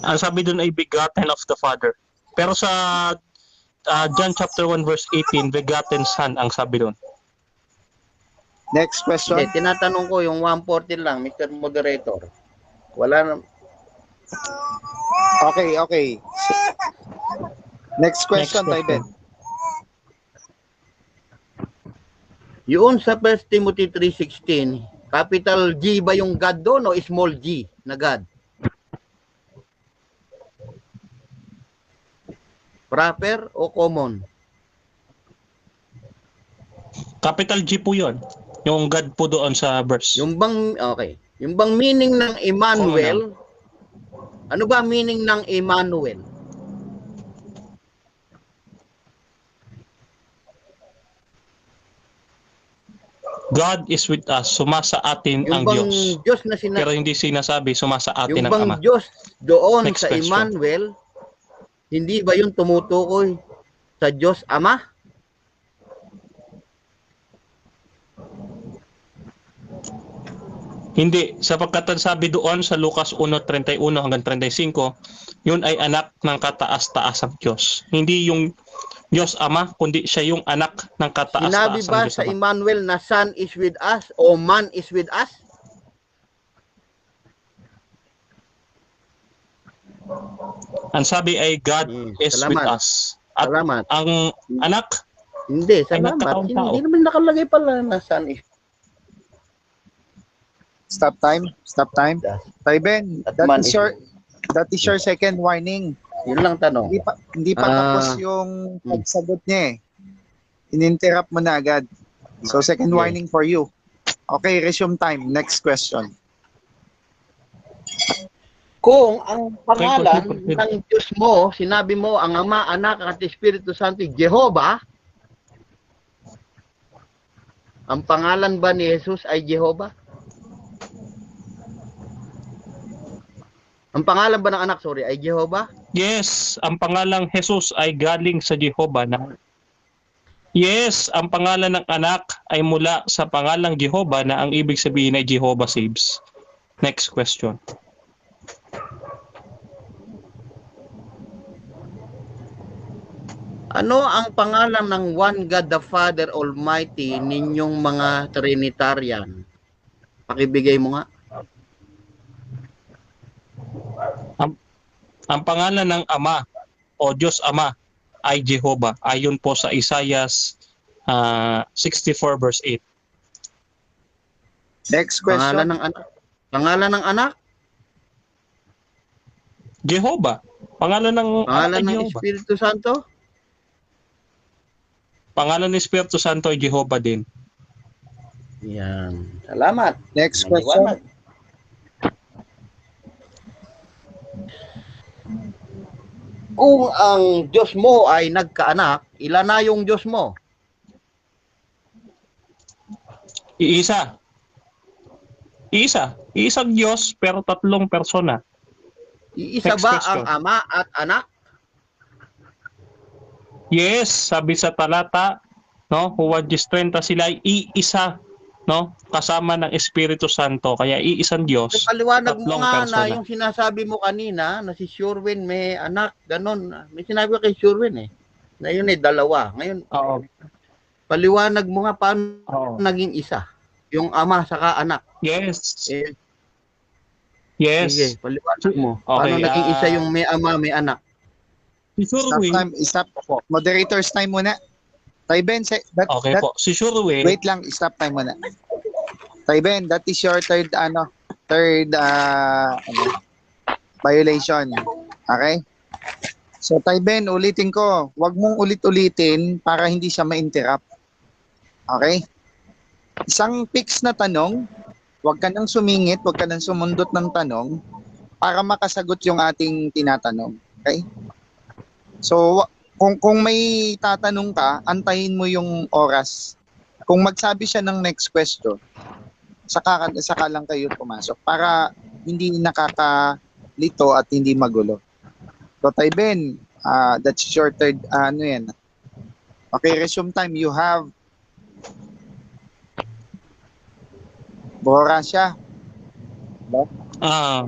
Ang sabi doon ay begotten of the Father. Pero sa John chapter 1 verse 18, begotten son ang sabi doon. Next question. Hindi, tinatanong ko yung 1:14 lang, Mr. Moderator. Wala na. Okay. Next question, Tayben. Yun sa 1 Timothy 3:16, capital G ba yung God doon o small g na God? Proper o common? Capital G po yun. Yung God po doon sa verse. Yung bang meaning ng Emmanuel, ano ba meaning ng Emmanuel? God is with us. Sumasa atin ang Yung bang Diyos. Diyos na Pero hindi sinasabi sumasa atin yung ang bang Ama. Diyos doon Next sa question. Emmanuel, hindi ba yung tumutukoy sa Diyos Ama? Hindi, sapagkat ang sabi doon sa Lucas 1:31 hanggang 35, yun ay anak ng kataas-taasang Diyos. Hindi yung Diyos Ama, kundi siya yung anak ng Sinabi kataas-taasang ba Diyos sa Ama. Emmanuel na son is with us o man is with us? Ang sabi ay God is with Salamat. us. At Salamat. ang anak Hindi, ay salamat. nagkataong tao. Hindi naman nakalagay pala na son is Stop time. Stop time. Tay Ben, At man that is your second warning. Yun lang tanong. Hindi pa tapos yung pagsagot niya eh. Ininterrupt mo na agad. So second Okay. warning for you. Okay, resume time. Next question. Kung ang pangalan ng Diyos mo, sinabi mo, ang Ama, Anak, at Espiritu Santo, Jehovah, ang pangalan ba ni Jesus ay Jehovah? Ang pangalan ba ng anak, ay Jehovah? Yes, ang pangalang Jesus ay galing sa Jehovah. Yes, ang pangalan ng anak ay mula sa pangalang Jehovah na ang ibig sabihin ay Jehovah saves. Next question. Ano ang pangalan ng One God the Father Almighty ninyong mga Trinitarian? Pakibigay mo nga. Ang pangalan ng Ama o Diyos Ama ay Jehovah. Ayon po sa Isaiah 64 verse 8. Next question. Pangalan ng anak? Pangalan ng anak? Jehovah. Pangalan ng Pangalan ng Jehovah. Espiritu Santo? Pangalan ng Espiritu Santo ay Jehovah din. Yan. Salamat. Next question. Maliwanag. Kung ang Diyos mo ay nagkaanak, ilan na yung Diyos mo? Iisa. Iisang Diyos pero tatlong persona. Iisa Next ba question. ang Ama at Anak? Yes, sabi sa talata, no, Juan 10:30 sila ay iisa, no, kasama ng Espiritu Santo. Kaya iisang Diyos. Paliwanag mo tatlong nga na persona. yung sinasabi mo kanina na si Sherwin may anak, ganon. May sinabi ko kay Sherwin na yun dalawa. Ngayon, Oo. paliwanag mo nga paano Oo. naging isa. Yung ama saka anak. Yes. Eh, Yes. Sige, paliwanag mo. Okay, Paano naging isa yung may ama, may anak? Si Stop Sherwin. time. Stop. Moderator's time muna. Tay Ben, Okay po. Si Sherwin. wait lang, stop time muna. Tay Ben, that is your third violation. Okay? So Tay Ben, ulitin ko. Huwag mong ulit-ulitin para hindi siya ma-interrupt. Okay? Isang fix na tanong, huwag ka nang sumingit, huwag ka nang sumundot ng tanong para makasagot yung ating tinatanong. Okay? So, kung may tatanong ka, antayin mo yung oras. Kung magsabi siya ng next question, saka lang kayo pumasok para hindi nakakalito at hindi magulo. So, Tay Ben, that's your third, yan. Okay, resume time. You have Bora siya.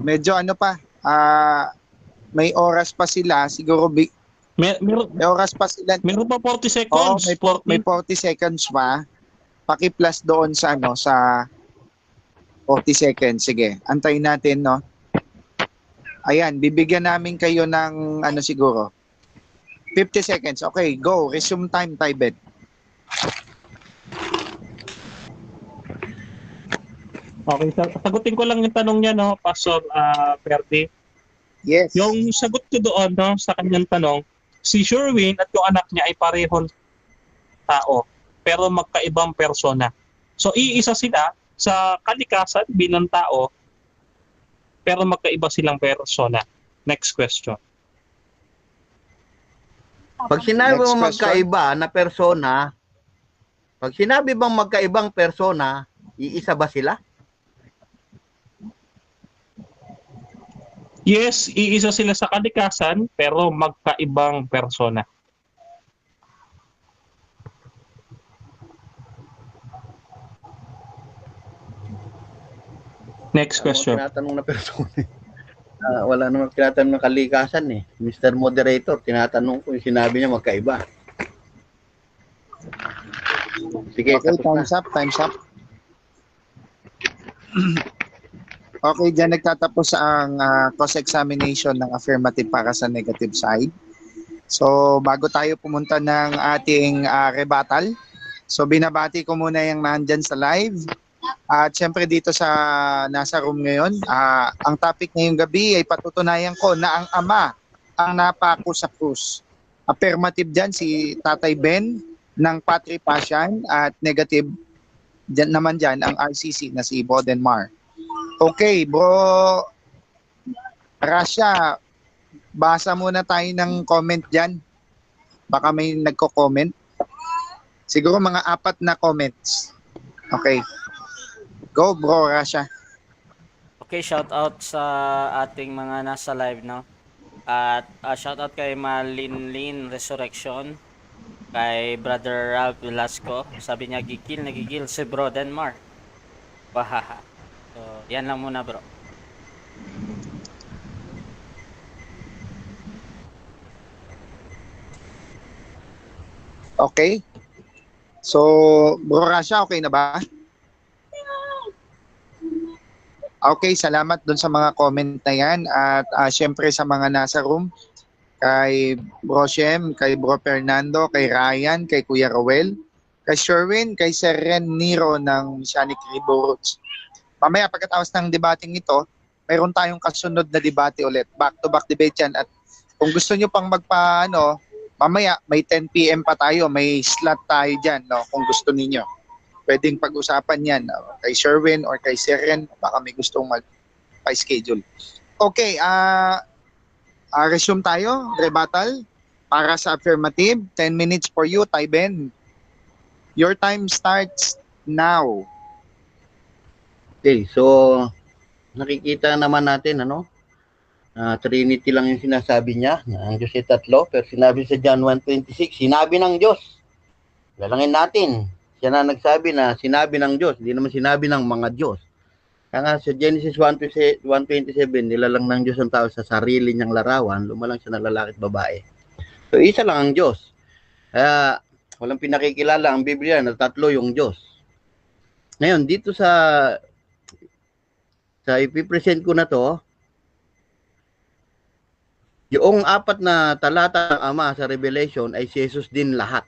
Medyo pa, may oras pa sila, siguro may oras pa sila. Meron pa 40 seconds. May 40 seconds pa. Paki-plus doon sa sa 40 seconds. Sige, antayin natin, no? Ayan, bibigyan namin kayo ng siguro 50 seconds. Okay, go. Resume time, Tay Ben. Okay, sagutin ko lang yung tanong niya, no, Pastor Perdi. Yes. Yung sagot ko doon, no, sa kanyang tanong, si Sherwin at yung anak niya ay parehong tao, pero magkaibang persona. So, iisa sila sa kalikasan bilang tao, pero magkaiba silang persona. Next question. Pag sinabi Next mo question. magkaiba na persona, pag sinabi bang magkaibang persona, iisa ba sila? Yes, iisa sila sa kalikasan, pero magkaibang persona. Next question. Tinatanong na persona. Wala namang tinatanong ng kalikasan eh. Mr. Moderator, tinatanong ko yung sinabi niya magkaiba. Sige, Okay, tapos na. time's up. Okay, dyan nagtatapos ang cross-examination ng affirmative para sa negative side. So, bago tayo pumunta ng ating rebuttal, so binabati ko muna yung nandyan sa live. At syempre dito sa nasa room ngayon, ang topic ngayong gabi ay patutunayan ko na ang Ama ang napako sa krus. Affirmative dyan si Tatay Ben ng Patri Passion at negative dyan naman dyan ang RCC na si Bodenmar. Okay, bro Rasha, basa muna tayo ng comment dyan. Baka may nagko-comment. Siguro mga 4 na comments. Okay. Go, bro Rasha. Okay, shout out sa ating mga nasa live, no? At shout out kay Malinlin Resurrection, kay Brother Ralph Velasco. Sabi niya, nagigil si Bro Denmar. Wahaha. So, yan lang muna, bro. Okay. So, bro Rasha, okay na ba? Okay, salamat dun sa mga comment na yan. At syempre sa mga nasa room, kay Bro Shem, kay Bro Fernando, kay Ryan, kay Kuya Rowel, kay Sherwin, kay Sir Ren Niro ng Misianic Ribo Roots. Mamaya pagkatapos ng debating ito, mayroon tayong kasunod na debate ulit. Back-to-back debate yan. At kung gusto nyo pang mamaya may 10 PM pa tayo, may slot tayo dyan, no? Kung gusto niyo. Pwedeng pag-usapan yan kay Sherwin or kay Seren, baka may gustong mag-schedule. Okay, resume tayo, rebuttal, para sa affirmative. 10 minutes for you, Tay Ben. Your time starts now. Okay, so nakikita naman natin, Trinity lang yung sinasabi niya, na ang Diyos ay tatlo, pero sinabi sa John 1:26, sinabi ng Diyos. Lalangin natin. Siya na nagsabi na sinabi ng Diyos, hindi naman sinabi ng mga Diyos. Kaya nga sa Genesis 1:27, nilalang ng Diyos ang tao sa sarili niyang larawan, lumalang siya ng lalaki at babae. So isa lang ang Diyos. Kaya walang pinakikilala ang Biblia na tatlo yung Diyos. Ngayon, dito sa ipipresent ko na to, yung 4 na talata ng Ama sa Revelation ay si Jesus din lahat.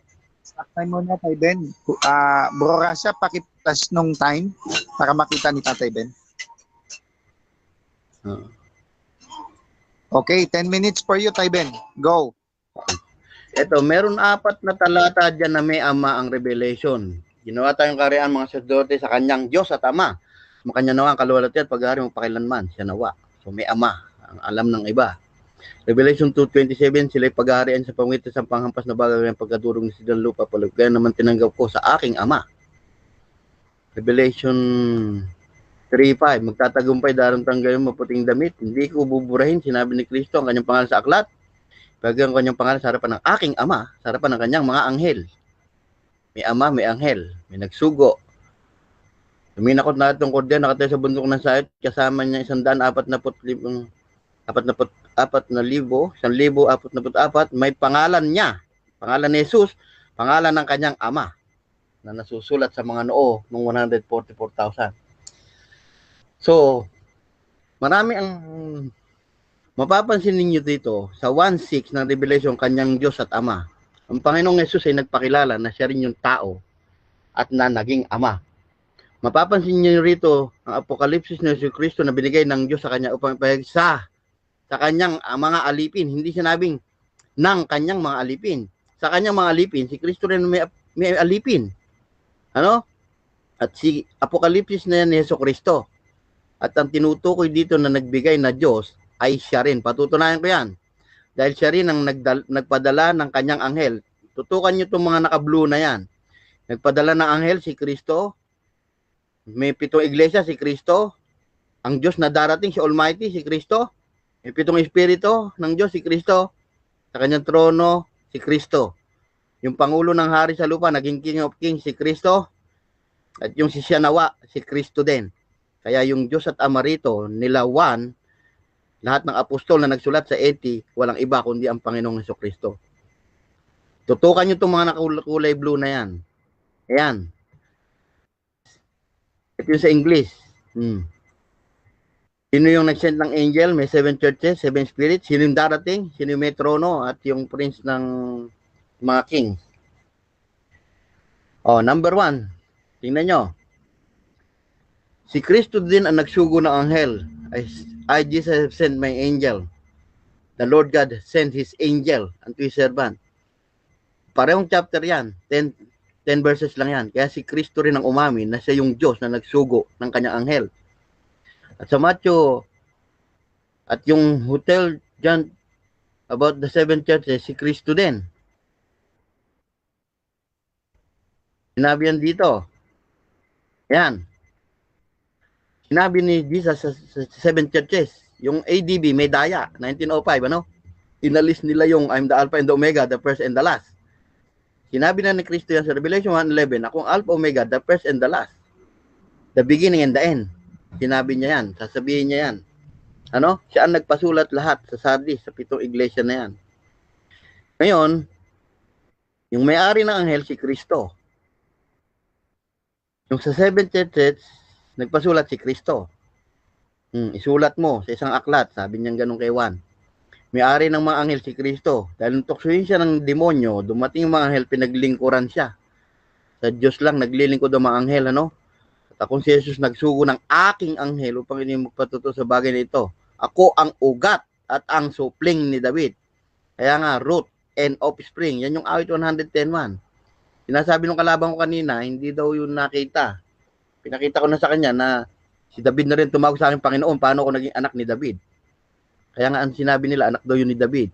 Stop time muna, Tay Ben. Bro Rasha, pakitas nung time para makita ni Tatay Ben. Okay, 10 minutes for you, Tay Ben. Go. Ito, meron 4 na talata dyan na may Ama ang Revelation. Ginawa tayong karian mga sacerdote sa kanyang Diyos at Ama. Makanya nawa ang kaluwalhati at paghari mo pakilanman. Siya nawa. So may Ama. Ang alam ng iba. Revelation 2:27, sila'y paghaharian sa pamamagitan sa panghampas na bagay ng pagkadurog ni sidang lupa, kaya naman tinanggap ko sa aking Ama. Revelation 3:5, magtatagumpay darang tanggalin maputing damit, hindi ko buburahin, sinabi ni Kristo ang kanyang pangalan sa aklat, bagay ang kanyang pangalan sa harapan ng aking Ama, sa harapan ng kanyang mga anghel. May Ama, may anghel, may nagsugo. Tuminakot na itong kordyan, nakatayo sa bundok ng Sayot, kasama niya 1,444, may pangalan niya, pangalan ni Jesus, pangalan ng kanyang Ama, na nasusulat sa mga noo ng 144,000. So, marami ang mapapansin ninyo dito sa 1:6 ng Revelation, kanyang Diyos at Ama. Ang Panginoong Jesus ay nagpakilala na siya rin yung tao at na naging Ama. Mapapansin niyo rito ang Apokalipsis ni Jesus Kristo na binigay ng Diyos sa kanya upang ipahayag sa kanyang mga alipin. Hindi sinabing ng kanyang mga alipin. Sa kanyang mga alipin, si Kristo rin may alipin. At si Apokalipsis na yan ni Jesu Kristo. At ang tinutukoy dito na nagbigay na Diyos ay siya rin. Patutunayan ko yan. Dahil siya rin ang nagpadala ng kanyang anghel. Tutukan nyo itong mga naka-blue na yan. Nagpadala ng anghel si Kristo. May 7 iglesia si Kristo. Ang Diyos na darating, si Almighty, si Kristo. May 7 espiritu ng Diyos, si Kristo. Sa kanyang trono, si Kristo. Yung Pangulo ng Hari sa lupa, naging King of Kings, si Kristo. At yung si Sianawa, si Kristo din. Kaya yung Diyos at Ama rito, nila Juan, lahat ng apostol na nagsulat sa 80, walang iba kundi ang Panginoong Hesukristo. Tutukan nyo itong mga nakakulay blue na yan. Ayan. Ito yung sa English. Sino yung nag-send ng angel? May 7 churches, 7 spirits. Sino yung darating? Sino yung may trono at yung prince ng mga king? Oh, number 1. Tingnan nyo. Si Kristo din ang nagsugo ng anghel. I, Jesus, have sent my angel. The Lord God sent His angel unto His servant. Parehong chapter yan. 10 verses lang yan. Kaya si Kristo rin ang umamin na siya yung Diyos na nagsugo ng kanyang anghel. At sa Matthew, at yung hotel John about the 7 churches, si Kristo din. Sinabi yan dito. Yan. Sinabi ni Jesus sa 7 churches. Yung ADB, may daya, 1905, ano? Inalis nila yung I'm the Alpha and the Omega, the first and the last. Sinabi na ni Kristo yan sa Revelation 1:11, akong Alpha Omega, the first and the last. The beginning and the end. Sinabi niya yan, sasabihin niya yan. Ano? Siya ang nagpasulat lahat sa Sardis, sa 7 iglesia na yan. Ngayon, yung may-ari ng anghel, si Kristo. Yung sa 7 churches, nagpasulat si Kristo. Isulat mo sa isang aklat, sabi niya ganun kay Juan. May-ari ng mga anghel si Kristo. Dahil nung tuksuhin siya ng demonyo, dumating yung mga anghel, pinaglingkuran siya. Sa Diyos lang, naglilingkod ang mga anghel, ano? At akong si Jesus nagsugo ng aking anghel upang inyong magpatuto sa bagay na ito. Ako ang ugat at ang supling ni David. Kaya nga, root and offspring. Yan yung awit 110:1. Sinasabi nung kalaban ko kanina, hindi daw yun nakita. Pinakita ko na sa kanya na si David na rin tumawag sa akin, Panginoon, paano ako naging anak ni David? Kaya nga ang sinabi nila, anak daw yun ni David.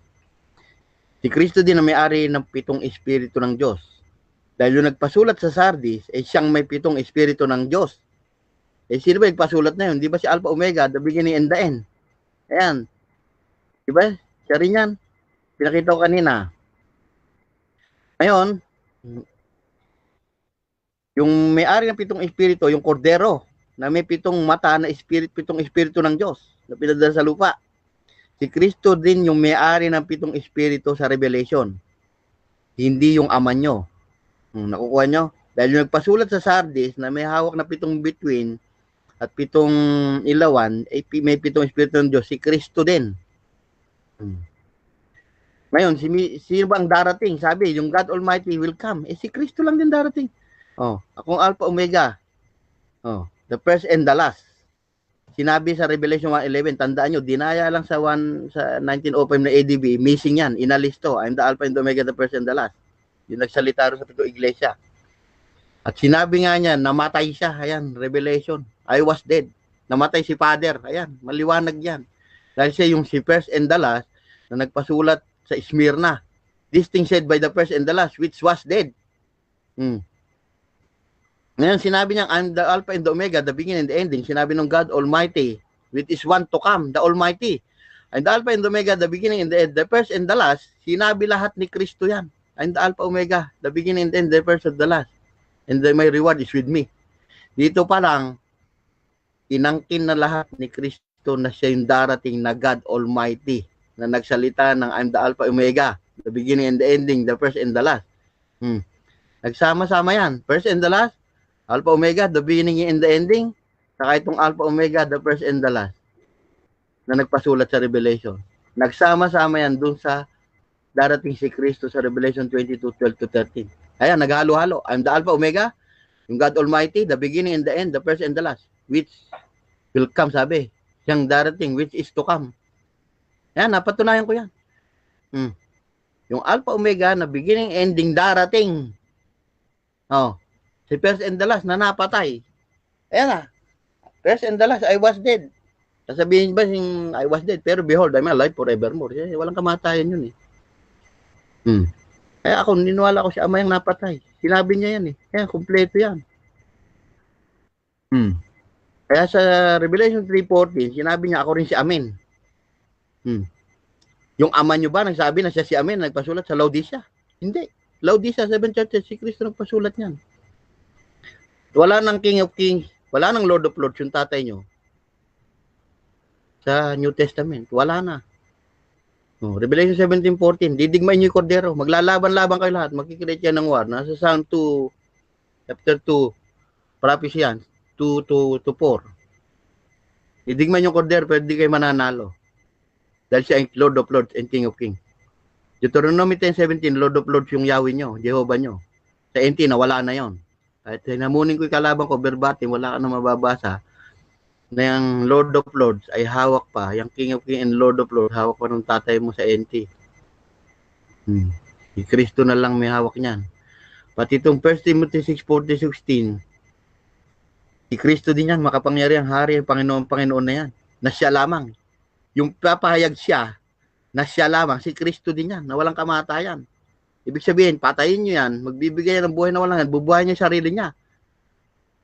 Si Kristo din ang may-ari ng 7 espiritu ng Diyos. Dahil yung nagpasulat sa Sardis, siyang may 7 espiritu ng Diyos. Sino ba nagpasulat na yun? Di ba si Alpha Omega, the beginning and the end? Ayan. Di ba? Siya rin yan. Pinakita ko kanina. Ngayon, yung may-ari ng 7 espiritu, yung kordero, na may 7 mata na espiritu, 7 espiritu ng Diyos na pinadala sa lupa. Si Kristo din yung may-ari ng 7 espiritu sa Revelation. Hindi yung ama nyo. Nakukuha nyo? Dahil yung nagpasulat sa Sardis na may hawak na 7 bituin at 7 ilawan, may 7 espiritu ng Diyos, si Kristo din. Ngayon, sino ba ang darating? Sabi, yung God Almighty will come. Si Kristo lang din darating. Akong Alpha Omega. The first and the last. Sinabi sa Revelation 1:11, tandaan nyo, dinaya lang sa 1905 na ADB, missing yan, inalis to. I'm the Alpha and the Omega, the first and the last. Yung nagsalita rin sa 7 iglesia. At sinabi nga niya, namatay siya. Ayan, Revelation. I was dead. Namatay si Father. Ayan, maliwanag yan. Dahil siya yung si first and the last na nagpasulat sa Smyrna. This thing said by the first and the last, which was dead. Ngayon, sinabi niya, I'm the Alpha and the Omega, the beginning and the ending. Sinabi ng God Almighty, which is one to come, the Almighty. I'm the Alpha and the Omega, the beginning and the end, the first and the last. Sinabi lahat ni Kristo yan. I'm the Alpha Omega, the beginning and the end, the first and the last. And my reward is with me. Dito pa lang, inangkin na lahat ni Kristo na siya yung darating na God Almighty na nagsalita ng I'm the Alpha Omega, the beginning and the ending, the first and the last. Nagsama-sama yan. First and the last, Alpha Omega, the beginning and the ending, saka itong Alpha Omega, the first and the last na nagpasulat sa Revelation. Nagsama-sama yan dun sa darating si Kristo sa Revelation 22:12-13. Ayan, naghalo-halo. I'm the Alpha Omega, yung God Almighty, the beginning and the end, the first and the last, which will come, sabi. Siyang darating, which is to come. Ayan, napatunayan ko yan. Yung Alpha Omega na beginning, ending, darating. Si first and the last na napatay. Ayan na. First and the last, I was dead. Sasabihin ba I was dead, pero behold, I'm alive forevermore. Walang kamatayan yun eh. Kaya ako, niniwala ko si Ama yung napatay. Sinabi niya yan eh. Kaya, kumpleto yan. Kaya sa Revelation 3:14, sinabi niya, ako rin si Amen. Yung ama nyo ba, nagsabi na siya si Amen, nagpasulat sa Laodicea? Hindi. Laodicea, 7 churches, si Kristo nagpasulat niyan. Wala nang King of Kings, Wala nang Lord of Lords yung tatay nyo. Sa New Testament, wala na. Revelation 17:14, didigmain nyo yung kordero. Maglalaban-laban kayo lahat. Magkikreate yan ng war. Nasa Psalm 2, chapter 2, prophecy yan, 2 to 4. Didigmain yung kordero, pero di kayo mananalo. Dahil siya ang Lord of Lords and King of Kings. Deuteronomy 10:17, Lord of Lords yung Yahweh nyo, Jehovah nyo. Sa NT, nawala na yon. Kahit hinamunin ko yung kalaban ko, verbatim, wala ka na mababasa na yung Lord of Lords ay hawak pa. Yung King of Kings and Lord of Lords, hawak pa ng tatay mo sa NT. Si Kristo na lang may hawak niyan. Pati itong 1 Timothy 6:14-16, si Kristo din yan, makapangyarihan hari, Panginoon na yan. Na siya lamang. Yung papahayag siya, na siya lamang, si Kristo din yan, na walang kamatayan. Ibig sabihin, patayin nyo yan, magbibigay ng buhay na walang yan, bubuhay niya sarili niya.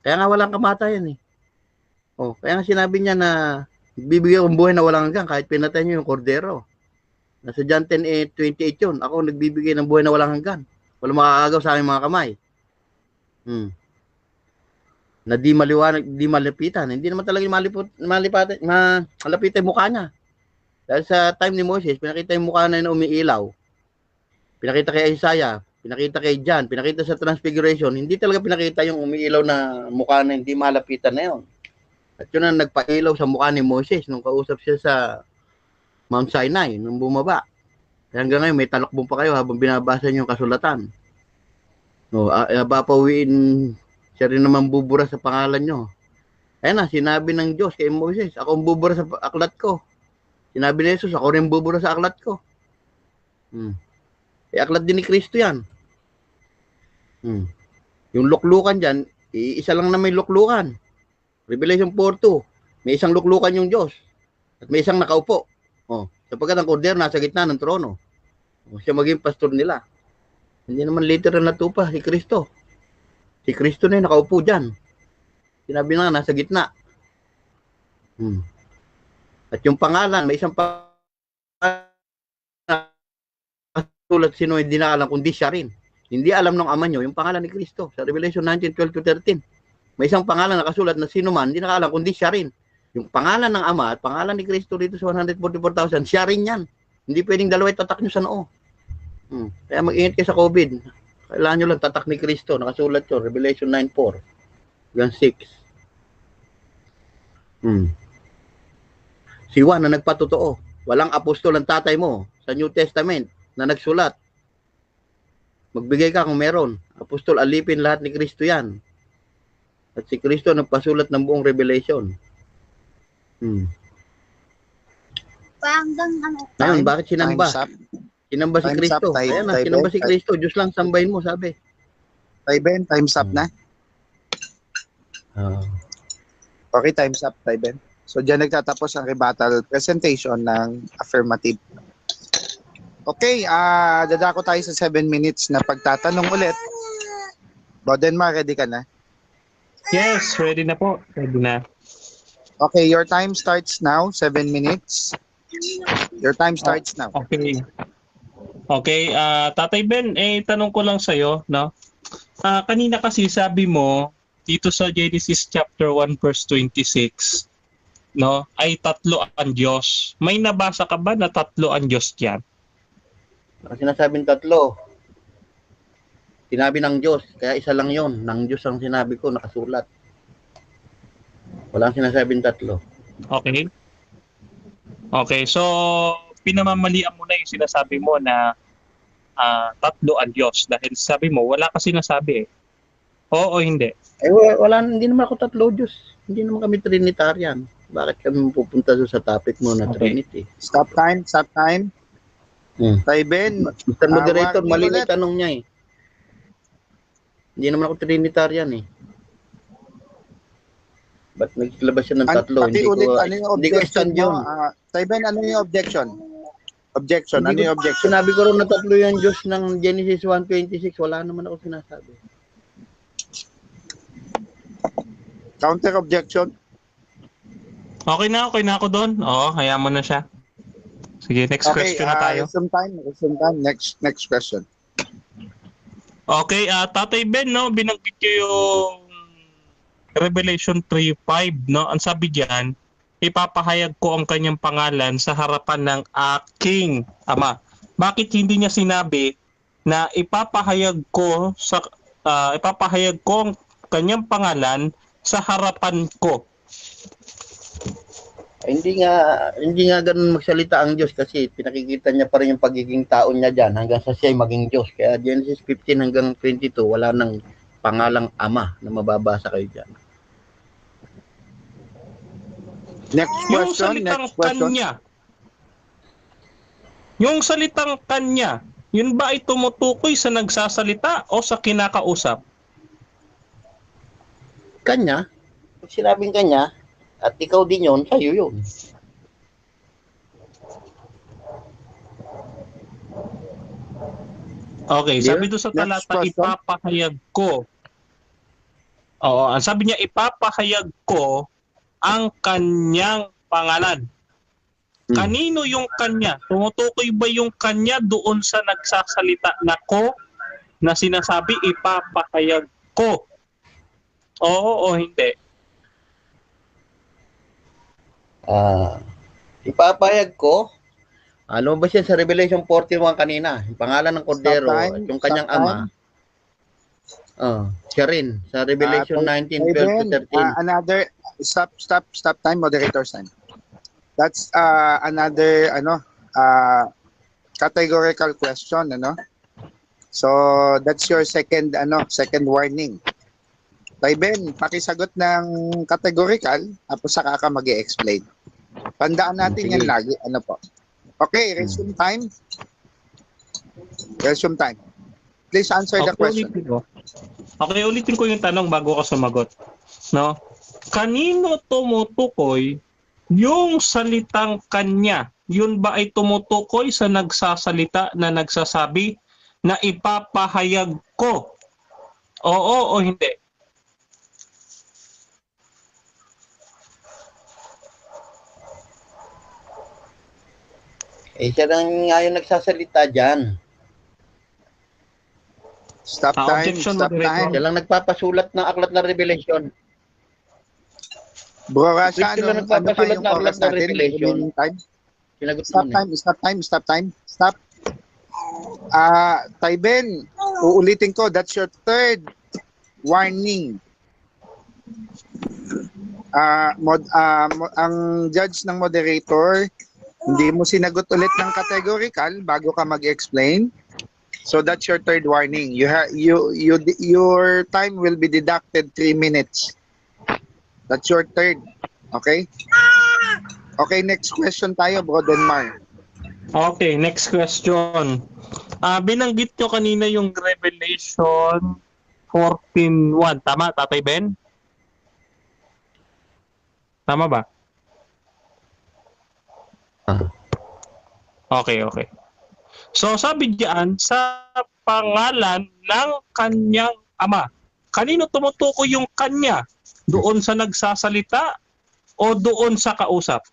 Kaya nga walang kamatayan eh. Kaya nga sinabi niya na magbibigay ng buhay na walang hanggan kahit pinatay niyo yung kordero. Nasa John 10:28 yun. Ako nagbibigay ng buhay na walang hanggan. Walang makakagaw sa aking mga kamay. Na di maliwanag, di malapitan. Hindi naman talaga malapitan yung mukha niya. Dahil sa time ni Moses, pinakita yung mukha na umiilaw. Pinakita kay Isaiah, pinakita kay John, pinakita sa Transfiguration, hindi talaga pinakita yung umiilaw na mukha na hindi malapitan na yun. At yun ang nagpailaw sa mukha ni Moses nung kausap siya sa Mount Sinai, nung bumaba. Kaya hanggang ngayon, may talakbong pa kayo habang binabasa niyo yung kasulatan. Bapawiin siya rin naman bubura sa pangalan nyo. Ayan na, sinabi ng Diyos kay Moses, ako ang bubura sa aklat ko. Sinabi ni Jesus, ako rin bubura sa aklat ko. Aklat din ni Kristo yan. Yung luklukan dyan, isa lang na may luklukan. Revelation 4:2, may isang luklukan yung Diyos. At may isang nakaupo. Sapagkat ang kordero nasa gitna ng trono. Siya maging pastor nila. Hindi naman literal na tupa si Kristo. Si Kristo na yung nakaupo dyan. Sinabi na nasa gitna. At yung pangalan, may isang tulad sino hindi na alam kundi siya rin. Hindi alam ng ama nyo yung pangalan ni Kristo. Sa Revelation 19:12-13. May isang pangalan nakasulat na sino man, hindi nakaalam kundi siya rin. Yung pangalan ng ama at pangalan ni Kristo dito sa 144,000, siya rin yan. Hindi pwedeng dalawa tatak nyo sa noo. Kaya mag-ingat kayo sa COVID. Kailangan nyo lang tatak ni Kristo. Nakasulat yun. Revelation 9:4. Hanggang 6. Si Juan na nagpatotoo. Walang apostol ang tatay mo sa New Testament na nagsulat. Magbigay ka kung meron. Apostol, alipin lahat ni Kristo yan. At si Kristo nagpasulat ng buong Revelation. Ngayon, bakit sinamba? Sinamba si Kristo. Ayan na, sinamba si Kristo. Diyos lang sambahin mo, sabi. Tayben, time's up na. Okay, time's up, Tayben. So, dyan nagtatapos ang rebuttal presentation ng affirmative. Okay, dadako tayo sa 7 minutes na pagtatanong ulit. Bodenmar, ready ka na? Yes, ready na po. Ready na. Okay, your time starts now, 7 minutes. Your time starts now. Okay. Okay, Tatay Ben, tanong ko lang sa'yo, no? Kanina kasi sabi mo, dito sa Genesis chapter 1 verse 26, no, ay tatlo ang Diyos. May nabasa ka ba na tatlo ang Diyos diyan? Sinasabing tatlo. Sinabi ng Diyos, kaya isa lang yon. Ng Diyos ang sinabi ko, nakasulat. Walang sinasabing tatlo. Okay. Okay, so pinamamalian mo na yung sinasabi mo na tatlo ang Diyos. Dahil sabi mo, wala ka sinasabi eh. Oo o hindi? Wala, hindi naman ako tatlo Diyos. Hindi naman kami Trinitarian. Bakit kami pupunta sa topic mo na Trinity? Stop time, stop time. Tayben, Mr. Moderator, mali na tanong niya eh. Hindi naman ako Trinitarian eh. Ba't nagsilabas siya ng tatlo? Hindi ko stand yun. Tayben, ano yung objection? Objection, ano yung objection? Sinabi ko rin na tatlo yung Diyos ng Genesis 1:26. Wala naman ako sinasabi. Counter objection? Okay na ako doon. Oo, hayaan mo na siya. Sige, next question na tayo. Resume time. Next question. Okay, Tatay Ben, no, binanggit ko yung Revelation 3:5, no? Ang sabi diyan, ipapahayag ko ang kanyang pangalan sa harapan ng aking Ama. Bakit hindi niya sinabi na ipapahayag ko ang kanyang pangalan sa harapan ko? Hindi nga ganun magsalita ang Diyos kasi pinakikita niya pa rin yung pagiging tao niya diyan hanggang sa siya ay maging Diyos. Kaya Genesis 15 hanggang 22 wala nang pangalang Ama na mababasa kayo diyan. Next Yung question, salitang next question. kanya. Yung salitang kanya, yun ba ay tumutukoy sa nagsasalita o sa kinakausap? Kanya, pag sinabing kanya, at ikaw din yun, sa'yo yun. Okay, Dear, sabi doon sa next talata, question. ipapahayag ko. Oo, ang sabi niya, ipapahayag ko ang kanyang pangalan. Kanino yung kanya? Tumutukoy ba yung kanya doon sa nagsasalita na ko na sinasabi ipapahayag ko? Oo o hindi? Ipapayag ko, ano ba siya sa Revelation 41 kanina? Yung pangalan ng Kordero Stop time, at yung kanyang stop ama. Siya rin sa Revelation 19:12 to 13. Another, stop time, moderator's time. That's another categorical question, ano? So that's your second warning. Tayben, pakisagot ng categorical tapos saka ka mag-i-explain. Tandaan natin Sige. yan lagi, ano po. Okay, resume time. Resume time. Please answer the question. Ulitin ko yung tanong bago ka sumagot. No? Kanino tumutukoy yung salitang kanya? Yun ba ay tumutukoy sa nagsasalita na nagsasabi na ipapahayag ko? Oo o hindi? Siya lang nga yung nagsasalita dyan. Stop time, objection, stop moderator. time. Siya lang nagpapasulat ng aklat ng Revelation. Bro Rasha, Sila ano pa nagpapasulat yung ng oras aklat ng natin? Revelation. Remaining time? Sinagot Stop mo na. time. Stop. Tayben, uulitin ko, that's your third warning. Ang judge ng moderator, hindi mo sinagot ulit ng categorical bago ka mag-explain. So that's your third warning. Your time will be deducted 3 minutes. That's your third. Okay? Okay, next question tayo, Bro Denmar. Okay, next question. Binanggit nyo kanina yung Revelation 14:1. Tama, Tatay Ben? Tama ba? Okay. So sabi diyan, sa pangalan ng kanyang ama. Kanino tumutukoy yung kanya? Doon sa nagsasalita o doon sa kausap?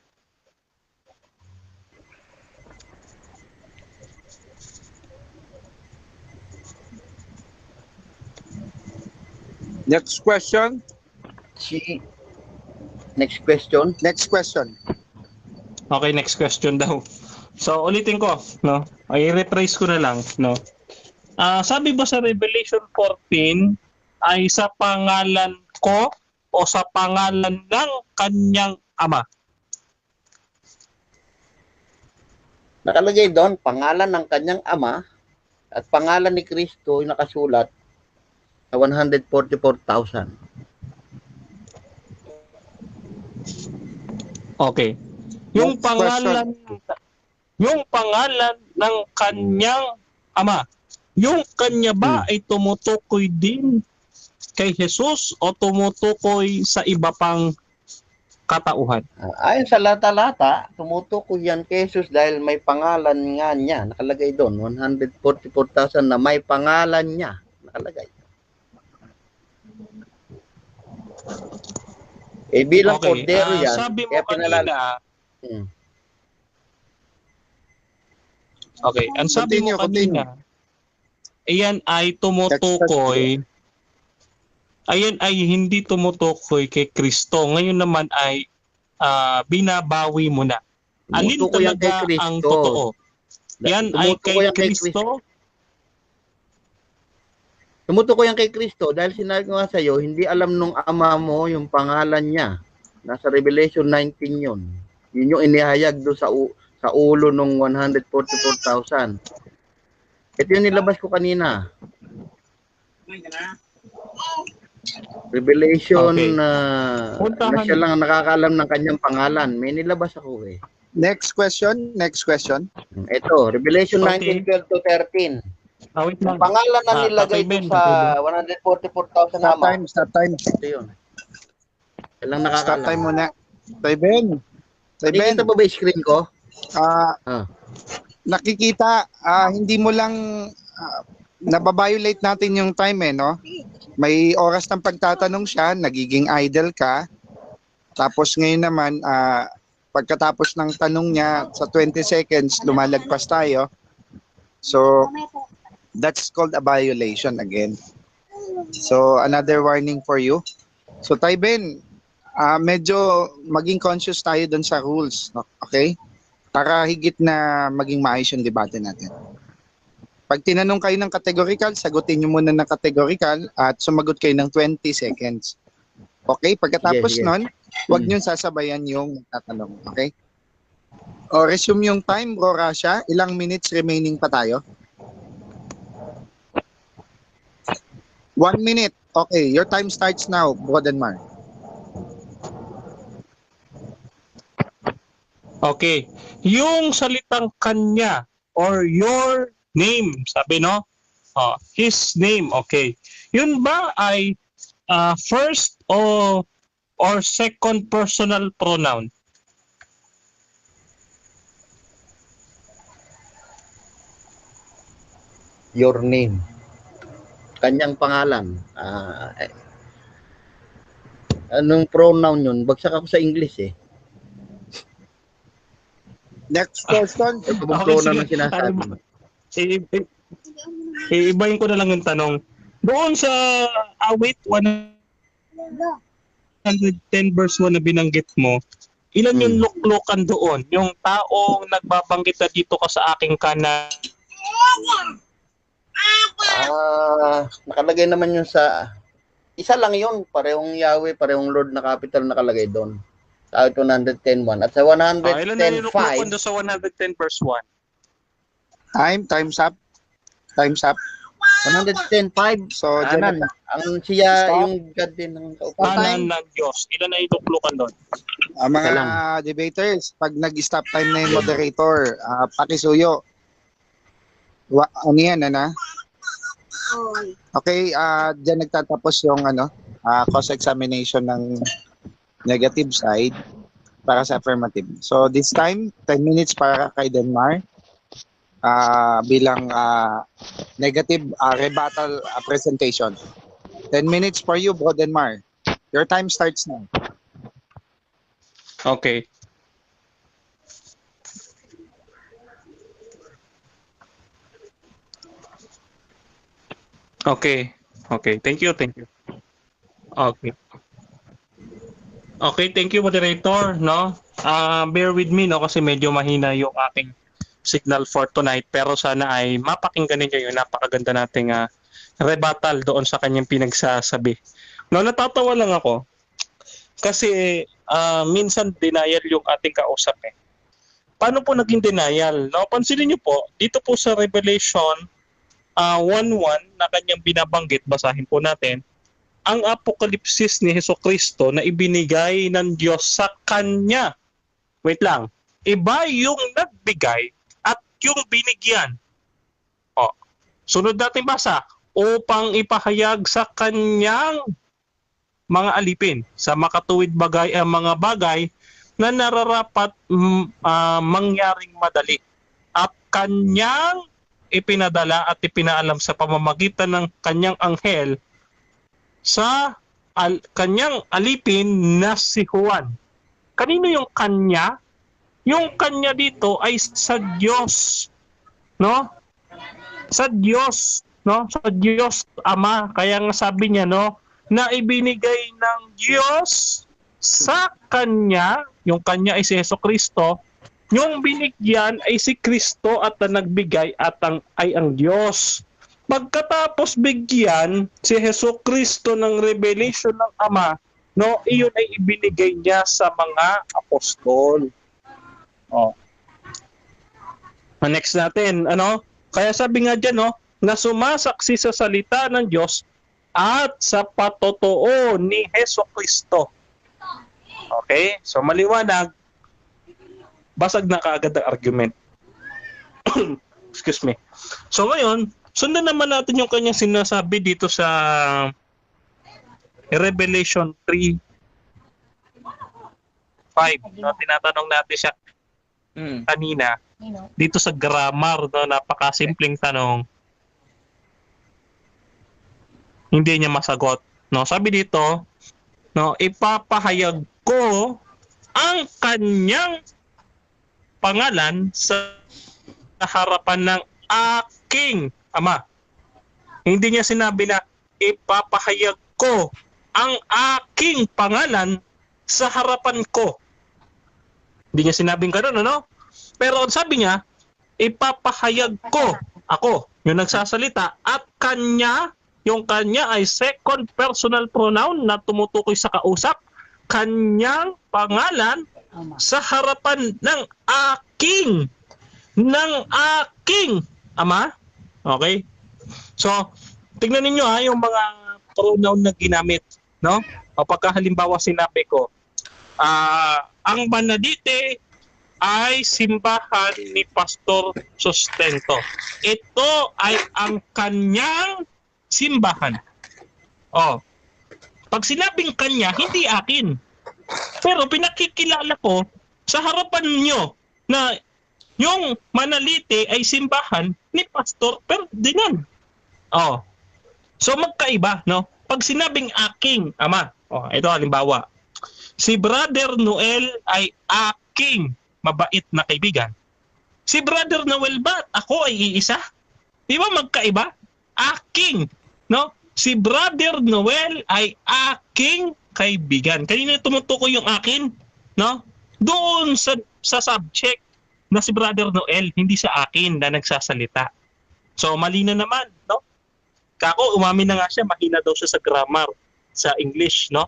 Next question. Next question. Okay, next question daw. So ulitin ko, no? Ay rephrase ko na lang, no? Sabi ba sa Revelation 14 ay sa pangalan ko o sa pangalan ng kanyang ama? Nakalagay doon, pangalan ng kanyang ama at pangalan ni Kristo yung nakasulat sa 144,000. Okay. Yung Next pangalan ng kanyang ama. Yung kanya ba ay tumutukoy din kay Jesus o tumutukoy sa iba pang katauhan? Ayon sa lata-lata, tumutukoy yan kay Jesus dahil may pangalan nga niya. Nakalagay doon, 144,000 na may pangalan niya. Nakalagay. Bilang kordero yan. Sabi mo kaya kanina, okay, ang sabi mo kanina, iyan ay tumutukoy ayan ay hindi tumutukoy kay Kristo. Ngayon naman ay binabawi mo na. Alin Tumutukoy yan kay talaga Kristo. ang totoo? Yan ay Tumutukoy kay yan kay Kristo? Tumutukoy yan kay Kristo dahil sinabi ko nga sa iyo, hindi alam nung ama mo yung pangalan niya. Nasa Revelation 19 yun. Yun yung inihayag doon sa ulo nung 144,000. Ito yung nilabas ko kanina. Revelation Okay. na Puntahan. siya lang ang nakakaalam ng kanyang pangalan. May nilabas ako eh. Next question. Ito, Revelation Okay. 19:12 to 13. Wait lang. Ang pangalan na nilagay Tatay Ben, doon sa 144,000 Stop ama. time, stop time. Ito yun. Siya lang Stop nakakaalam. time muna. Tay Ben, Nakikita ba yung screen ko? Ah. nakikita, hindi mo lang nababiolate natin yung time no? May oras ng pagtatanong siya, nagiging idle ka. Tapos ngayon naman, pagkatapos ng tanong niya, sa 20 seconds, lumalagpas tayo. So, that's called a violation again. So, another warning for you. So, Tay Ben, medyo maging conscious tayo dun sa rules, no? Okay? Para higit na maging maayos yung debate natin. Pag tinanong kayo ng categorical, sagutin nyo muna ng categorical at sumagot kayo ng 20 seconds. Okay? Pagkatapos Yes. nun, huwag nyo sasabayan yung tatanong. Okay? O, resume yung time, Bro Rasha. Ilang minutes remaining pa tayo? 1 minute. Okay, your time starts now, Bro Denmar. Okay. Yung salitang kanya or your name, sabi no? His name, okay. Yun ba ay first or second personal pronoun? Your name. Kanyang pangalan. Anong pronoun yun? Bagsak ako sa English eh. Next question. Ito bang Okay, pronoun sige. ang sinasabi mo? Iibahin ko na lang yung tanong. Doon sa awit 110 verse 1 na binanggit mo, ilan yung luklukan doon? Yung taong nagbabanggit na dito ka sa aking kanan. Nakalagay naman yun sa isa lang yun, parehong Yahweh, parehong Lord na capital nakalagay doon. Sa 110:1 at sa Ilan na yung 110:5 luklukan doon sa 110 verse 1? Time's up. Time's up. 110:5 So, kanan. Ang siya yung God din ng kaupahan. Kanan ng Diyos. Ilan na yung luklukan doon? mga Isa lang. debaters, pag nag-stop time na yung moderator, pakisuyo. Ano yan, Okay, dyan nagtatapos yung cross-examination ng negative side para sa affirmative. So this time, 10 minutes para kay Denmar bilang negative rebuttal presentation. 10 minutes for you, Bro Denmar. Your time starts now. Okay. Okay. Okay. Thank you. Okay. Okay, thank you moderator, no? Bear with me, no, kasi medyo mahina yung aking signal for tonight, pero sana ay mapakinggan niyo yung napakaganda nating rebuttal doon sa kanyang pinagsasabi. No, natatawa lang ako kasi minsan denial yung ating kausap eh. Paano po naging denial? No, pansinin niyo po, dito po sa Revelation 1:1 na kanyang binabanggit, basahin po natin, ang apokalipsis ni Hesukristo na ibinigay ng Diyos sa Kanya. Wait lang. Iba yung nagbigay at yung binigyan. Sunod natin basa. Upang ipahayag sa Kanyang mga alipin, sa makatuwid bagay ang mga bagay na nararapat mangyaring madali. At Kanyang ipinadala at ipinaalam sa pamamagitan ng Kanyang anghel sa kanyang alipin na si Juan. Kanino yung kanya? Yung kanya dito ay sa Diyos. No? Sa Diyos, no? Sa Diyos Ama. Kaya nga sabi niya, no, na ibinigay ng Diyos sa Kanya, yung Kanya ay si Hesukristo, yung binigyan ay si Kristo at ang nagbigay ay ang Diyos. Pagkatapos bigyan si Hesukristo ng revelation ng Ama, no, iyon ay ibinigay niya sa mga apostol. Oh. Next natin, kaya sabi nga dyan, na sumasaksi sa salita ng Diyos at sa patotoo ni Hesukristo. Okay? So maliwanag, basag na kaagad ang argument. Excuse me. So ngayon, sundan naman natin yung kanyang sinasabi dito sa Revelation 3:5. No, tinatanong natin siya kanina dito sa grammar, no, napakasimpleng tanong. Hindi niya masagot. No, sabi dito, no, ipapahayag ko ang kanyang pangalan sa harapan ng aking Ama. Hindi niya sinabi na ipapahayag ko ang aking pangalan sa harapan ko. Hindi niya sinabing gano'n, Pero sabi niya, ipapahayag ko, ako, yung nagsasalita, at kanya, yung kanya ay second personal pronoun na tumutukoy sa kausap, kanyang pangalan sa harapan ng aking Ama. Okay? So, tingnan ninyo yung mga pronoun na ginamit, no? O pagka halimbawa sinabi ko, ang Manalite ay simbahan ni Pastor Sustento. Ito ay ang kanyang simbahan. Oh. Pag sinabing kanya, hindi akin. Pero pinakikilala ko sa harapan nyo na yung Manalite ay simbahan ni Pastor Ferdinand. Oh. So magkaiba, no? Pag sinabing aking Ama, ito halimbawa, si Brother Noel ay aking mabait na kaibigan. Si Brother Noel ba ako ay iisa? Di ba magkaiba? Aking, no? Si Brother Noel ay aking kaibigan. Kanina tumutukoy yung akin, no? Doon sa subject na si Brother Noel, hindi sa akin na nagsasalita. So mali na naman, no? Kako, umamin na nga siya, mahina daw siya sa grammar, sa English, no?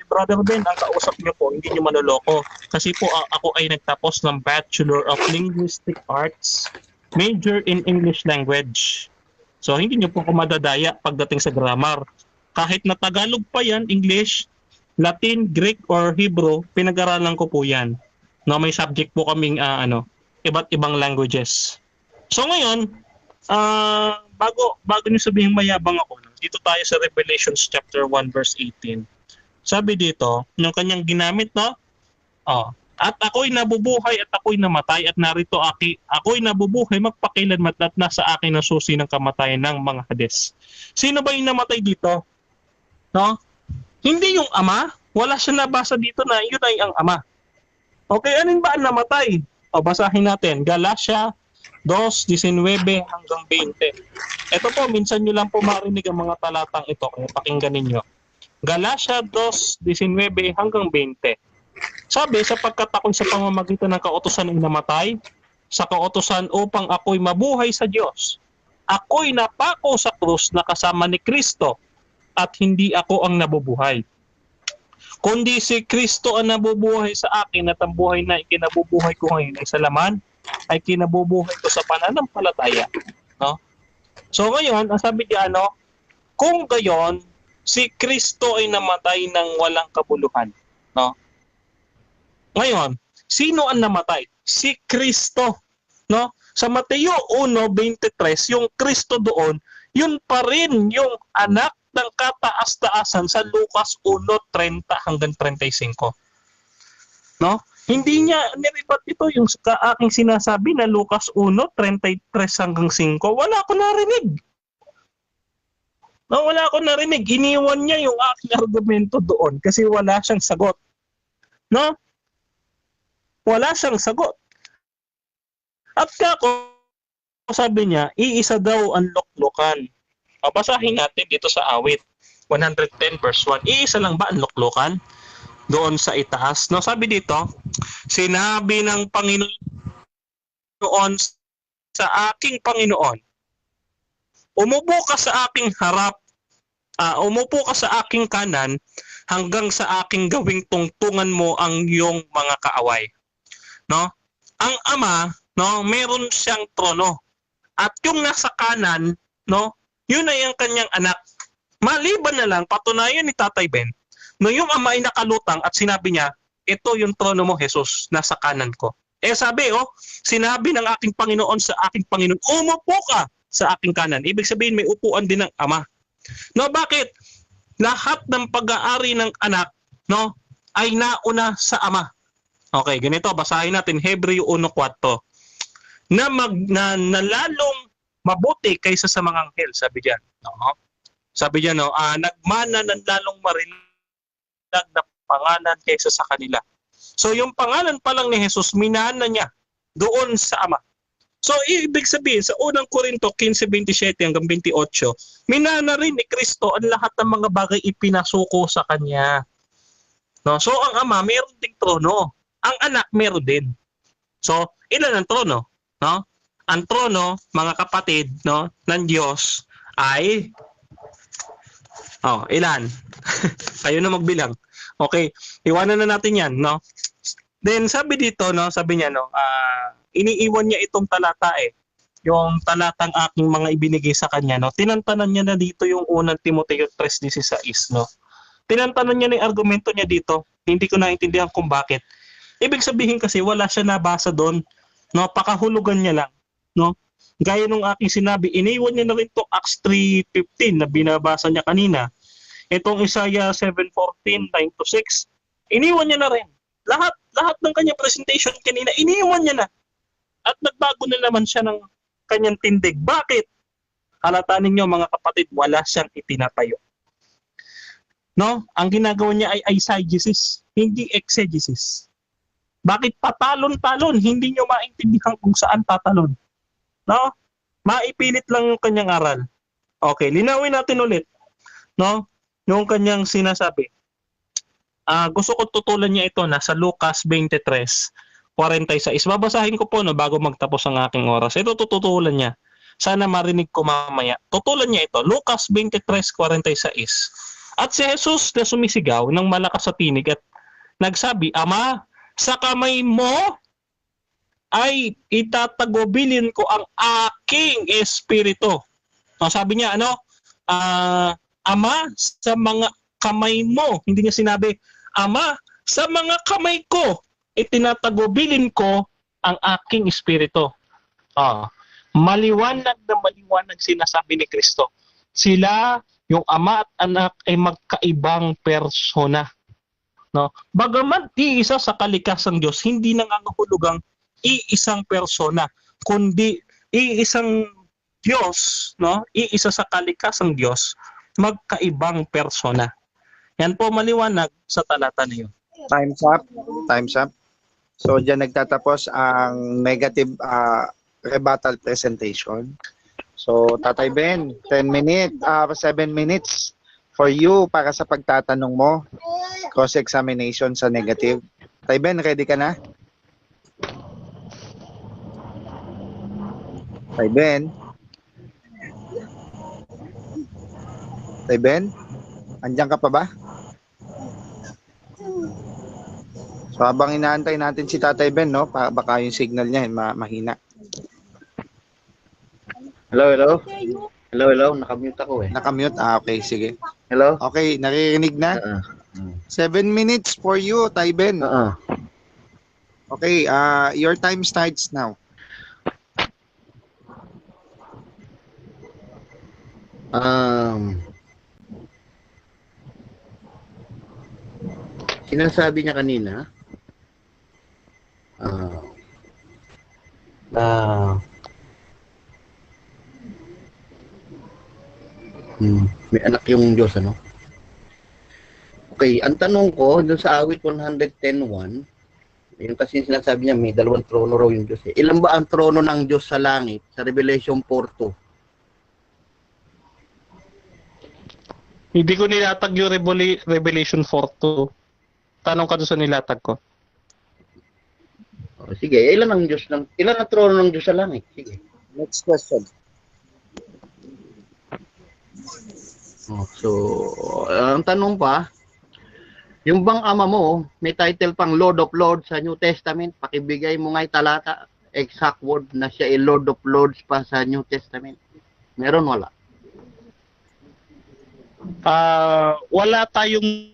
Brother Ben, ang kausap niyo po, hindi niyo manloloko. Kasi po ako ay nagtapos ng Bachelor of Linguistic Arts, major in English Language. So hindi niyo po ako madadaya pagdating sa grammar. Kahit na Tagalog pa yan, English, Latin, Greek, or Hebrew, pinag-aralan ko po yan. No, may subject po kaming iba't ibang languages. So ngayon, bago niyo sabihin mayabang ako, dito tayo sa Revelations chapter 1 verse 18. Sabi dito, yung kanyang ginamit, no? At ako'y nabubuhay at ako'y namatay at narito ako'y nabubuhay magpakilanman at nasa akin ang susi ng kamatayan ng mga Hades. Sino ba yung namatay dito? No? Hindi yung Ama. Wala siya nabasa dito na yun ay ang Ama. Okay, anong ba ang namatay? Basahin natin. Galatia 2:19 hanggang 20. Ito po, minsan nyo lang po marinig ang mga talatang ito. Kaya pakinggan ninyo. Galatia 2:19 hanggang 20. Sabi, sapagkat ako'y sa pamamagitan ng kautusan ay namatay, sa kautusan upang ako'y mabuhay sa Diyos. Ako'y napako sa krus na kasama ni Kristo at hindi ako ang nabubuhay. Kundi si Kristo ang nabubuhay sa akin at ang buhay na ikinabubuhay ko ngayon ay sa laman, ay kinabubuhay ko sa pananampalataya. No? So ngayon, ang sabi niya, kung gayon, si Kristo ay namatay ng walang kabuluhan. No? Ngayon, sino ang namatay? Si Kristo. No? Sa Mateo 1:23, yung Kristo doon, yun pa rin yung anak ng kataas-taasan sa Lucas 1:30 hanggang 35. No? Hindi niya niribat ito yung aking sinasabi na Lucas 1:33 hanggang 5. Wala ko narinig. No, wala ko narinig. Iniwan niya yung aking argumento doon kasi wala siyang sagot. No? Wala siyang sagot. At kako, sabi niya, iisa daw ang luklukan. Basahin natin dito sa awit. 110 verse 1. Iisa lang ba ang luklukan doon sa itaas? No, sabi dito, sinabi ng Panginoon sa aking Panginoon, umupo ka sa aking harap, umupo ka sa aking kanan hanggang sa aking gawing tungtungan mo ang iyong mga kaaway. No? Ang Ama, no, meron siyang trono. At yung nasa kanan, no, yun ay ang kanyang anak. Maliban na lang, patunayan ni Tatay Ben, no, yung Ama ay nakalutang at sinabi niya, ito yung trono mo, Jesus, nasa kanan ko. Sabi, sinabi ng aking Panginoon sa aking Panginoon, umupo ka sa aking kanan. Ibig sabihin, may upuan din ng Ama. No, bakit? Lahat ng pag-aari ng anak, no, ay nauna sa Ama. Okay, ganito, basahin natin Hebreo 1:4. Na lalong mabuti kaysa sa mga anghel, sabi diyan. No? Sabi diyan, no, nagmana ng lalong marilag na pangalan kaysa sa kanila. So yung pangalan pa lang ni Jesus, minana niya doon sa Ama. So ibig sabihin, sa unang Korinto 15:27 hanggang 28, minana rin ni Kristo ang lahat ng mga bagay ipinasuko sa Kanya. No? So ang Ama, meron ding trono. Ang anak, meron din. So, ilan ang trono? No? Ang trono, mga kapatid, no, ng Diyos ay ilan? Kayo na magbilang. Okay, iwanan na natin 'yan, no? Then sabi dito, no, sabi niya, no, iniiwan niya itong talata yung talatang aking mga ibinigay sa kanya, no. Tinantanan niya na dito yung unang Timoteo 3:16, no. Tinantanan niya na 'yung argumento niya dito. Hindi ko naintindihan kung bakit. Ibig sabihin kasi wala siya nabasa doon, no, pakahulugan niya lang, no. Gaya nung aking sinabi, iniwan niya na rin to Acts 3:15 na binabasa niya kanina. Itong Isaiah 7:14, 9-6, iniwan niya na rin. Lahat ng kanyang presentation kanina, iniwan niya na. At nagbago na naman siya ng kanyang tindig. Bakit? Halata ninyo mga kapatid, wala siyang itinatayo. No? Ang ginagawa niya ay eisegesis, hindi exegesis. Bakit patalon-talon? Hindi nyo maintindihan kung saan tatalon. No? Maipilit lang yung kanyang aral. Okay, linawin natin ulit. No? Yung kanyang sinasabi. Gusto ko tutulan niya ito na sa Lucas 23:46. Babasahin ko po bago magtapos ang aking oras. Ito tututulan niya. Sana marinig ko mamaya. Tutulan niya ito. Lucas 23:46. At si Jesus na sumisigaw ng malakas sa tinig at nagsabi, Ama, sa kamay mo ay itatagubilin ko ang aking espiritu. Sabi niya, Ama, sa mga kamay mo. Hindi niya sinabi, Ama, sa mga kamay ko, itinatagubilin ko ang aking espiritu. Maliwanag na maliwanag sinasabi ni Kristo. Sila, yung Ama at Anak, ay magkaibang persona. No? Bagaman iisa sa kalikasang Diyos, hindi nangangahulugang iisang persona, kundi iisang Diyos, no? Iisa sa kalikasang Diyos, magkaibang persona. Yan po maliwanag sa talata na yun. Time's up. Time's up. So, dyan nagtatapos ang negative rebuttal presentation. So, Tatay Ben, 7 minutes for you para sa pagtatanong mo. Cross-examination sa negative. Tatay Ben, ready ka na? Tatay Ben? Tatay Ben? Andiyan ka pa ba? So habang inaantay natin si Tatay Ben, no, baka yung signal niya mahina. Hello. Nakamute ako Nakamute? Okay, sige. Hello? Okay, naririnig na? 7 minutes for you, Tay Ben. Okay, your time starts now. Sinasabi niya kanina may anak yung Diyos, ano? Okay, ang tanong ko doon sa awit 110:1, yung kasi sinasabi niya may dalawang trono raw yung Diyos. Ilan ba ang trono ng Diyos sa langit? Sa Revelation 4:2. Hindi ko nilatag yung Revelation 4:2. Tanong ka doon sa nilatag ko. O, sige, ilan ang trono ng Diyos sa langit? Sige. Next question. So, ang tanong pa, yung bang ama mo, may title pang Lord of Lords sa New Testament, pakibigay mo nga'y talata, exact word na siya ay Lord of Lords pa sa New Testament. Meron, wala? Wala tayong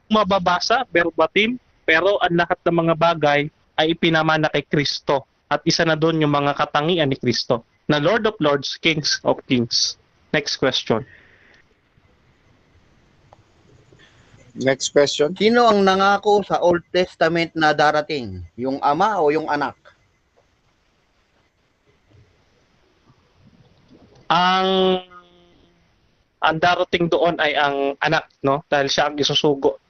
mababasa verbatim, pero ang lahat ng mga bagay ay ipinamana kay Kristo. At isa na doon yung mga katangian ni Kristo, na Lord of Lords, Kings of Kings. Next question. Next question. Sino ang nangako sa Old Testament na darating? Yung ama o yung anak? Ang darating doon ay ang anak, no? Dahil siya ang isusugo.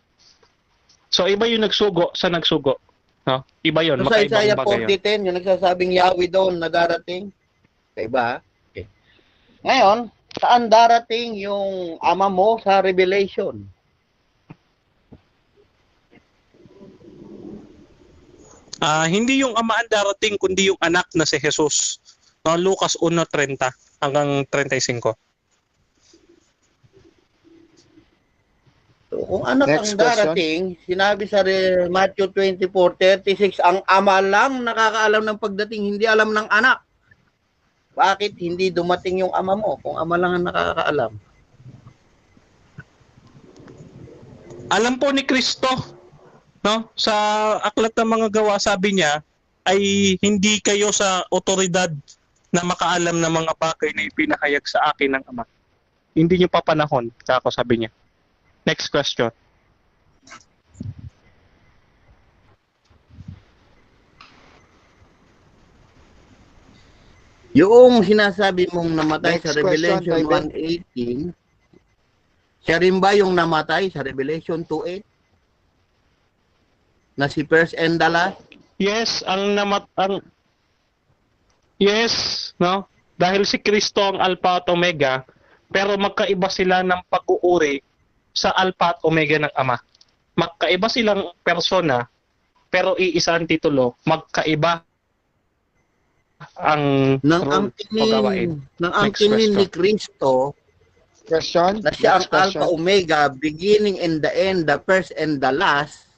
So iba yung nagsugo sa nagsugo, no? Iba yun, So, sa Isaiah makaibang bagay yun. 40:10, yung nagsasabing Yahweh doon na darating. Kaiba? Okay. Ngayon, saan darating yung ama mo sa Revelation? Hindi yung ama ang darating, kundi yung anak na si Jesus. No, Lucas 1:30 hanggang 35. So, kung anak Next ang darating, sinabi sa Matthew 24:36, ang ama lang nakakaalam ng pagdating, hindi alam ng anak. Bakit hindi dumating yung ama mo kung ama lang ang nakakaalam? Alam po ni Kristo, no? Sa aklat ng mga gawa, sabi niya ay hindi kayo sa otoridad na makaalam ng mga bagay na ipinahayag sa akin ng ama. Hindi niyo pa panahon, kako sabi niya. Next question. Yung sinasabi mong namatay Next sa Revelation question, David. 1:18, siya rin ba yung namatay sa Revelation 2:8? Na si first and the last? Yes, yes, no? Dahil si Kristo ang Alpha at Omega, pero magkaiba sila ng pag-uuri sa Alpha at Omega ng Ama. Magkaiba silang persona, pero iisa ang titulo, magkaiba ang Nang role o gawain. Next angkinin ni question. Kristo Question. na siya ang Next question. Alpha Omega, beginning and the end, the first and the last,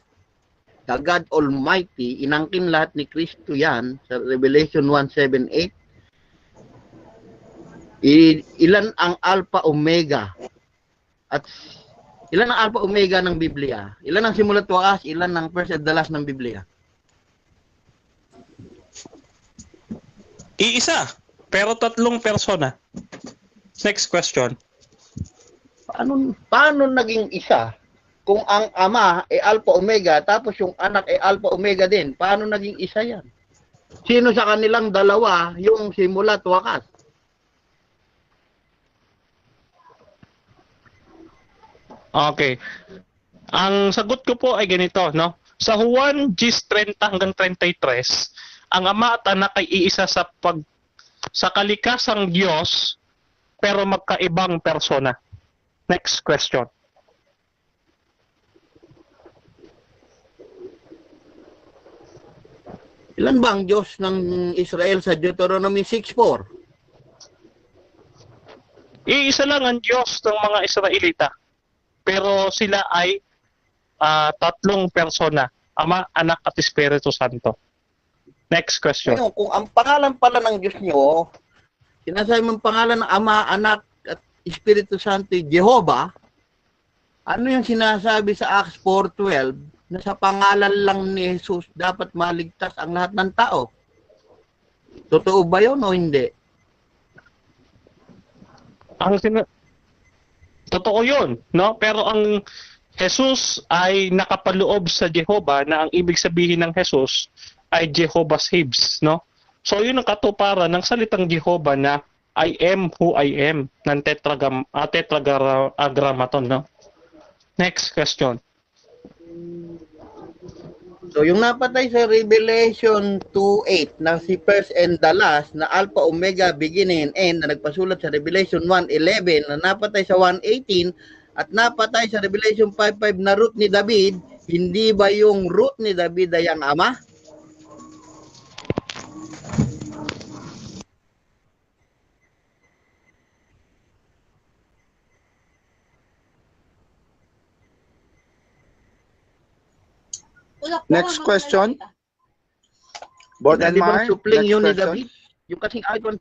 the God Almighty, inangkin lahat ni Kristo yan sa Revelation 1:7-8. Ilan ang Alpha Omega? At ilan ang Alpha Omega ng Biblia? Ilan ang simula't wakas? Ilan ang first and the last ng Biblia? Iisa, pero tatlong persona. Next question. Paano naging isa? Kung ang ama ay Alpha Omega, tapos yung anak ay Alpha Omega din, paano naging isa yan? Sino sa kanilang dalawa yung simula at wakas? Okay. Ang sagot ko po ay ganito, no? Sa Juan 10:30 hanggang 33, ang ama at anak ay iisa sa kalikasang Diyos, pero magkaibang persona. Next question. Ilan ba ang Diyos ng Israel sa Deuteronomy 6:4? Iisa lang ang Diyos ng mga Israelita, pero sila ay tatlong persona, Ama, Anak at Espiritu Santo. Next question. Ngayon, kung ang pangalan pala ng Diyos nyo, sinasabi mong pangalan ng Ama, Anak at Espiritu Santo, Jehovah, ano yung sinasabi sa Acts 4:12 na sa pangalan lang ni Jesus dapat maligtas ang lahat ng tao? Totoo ba yun o hindi? Totoo yun, no? Pero ang Jesus ay nakapaloob sa Jehovah, na ang ibig sabihin ng Jesus ay Jehovah saves, no? So yun ang katuparan ng salitang Jehovah na I am who I am ng tetragrammaton, no? Next question. So yung napatay sa Revelation 2:8 na si first and the last na Alpha Omega beginning and end na nagpasulat sa Revelation 1:11 na napatay sa 1:18 at napatay sa Revelation 5:5 na root ni David, hindi ba yung root ni David ay ang ama? Next question. Hindi Bodenmar, ba supling next yun ni question. David? Yung kasing icon.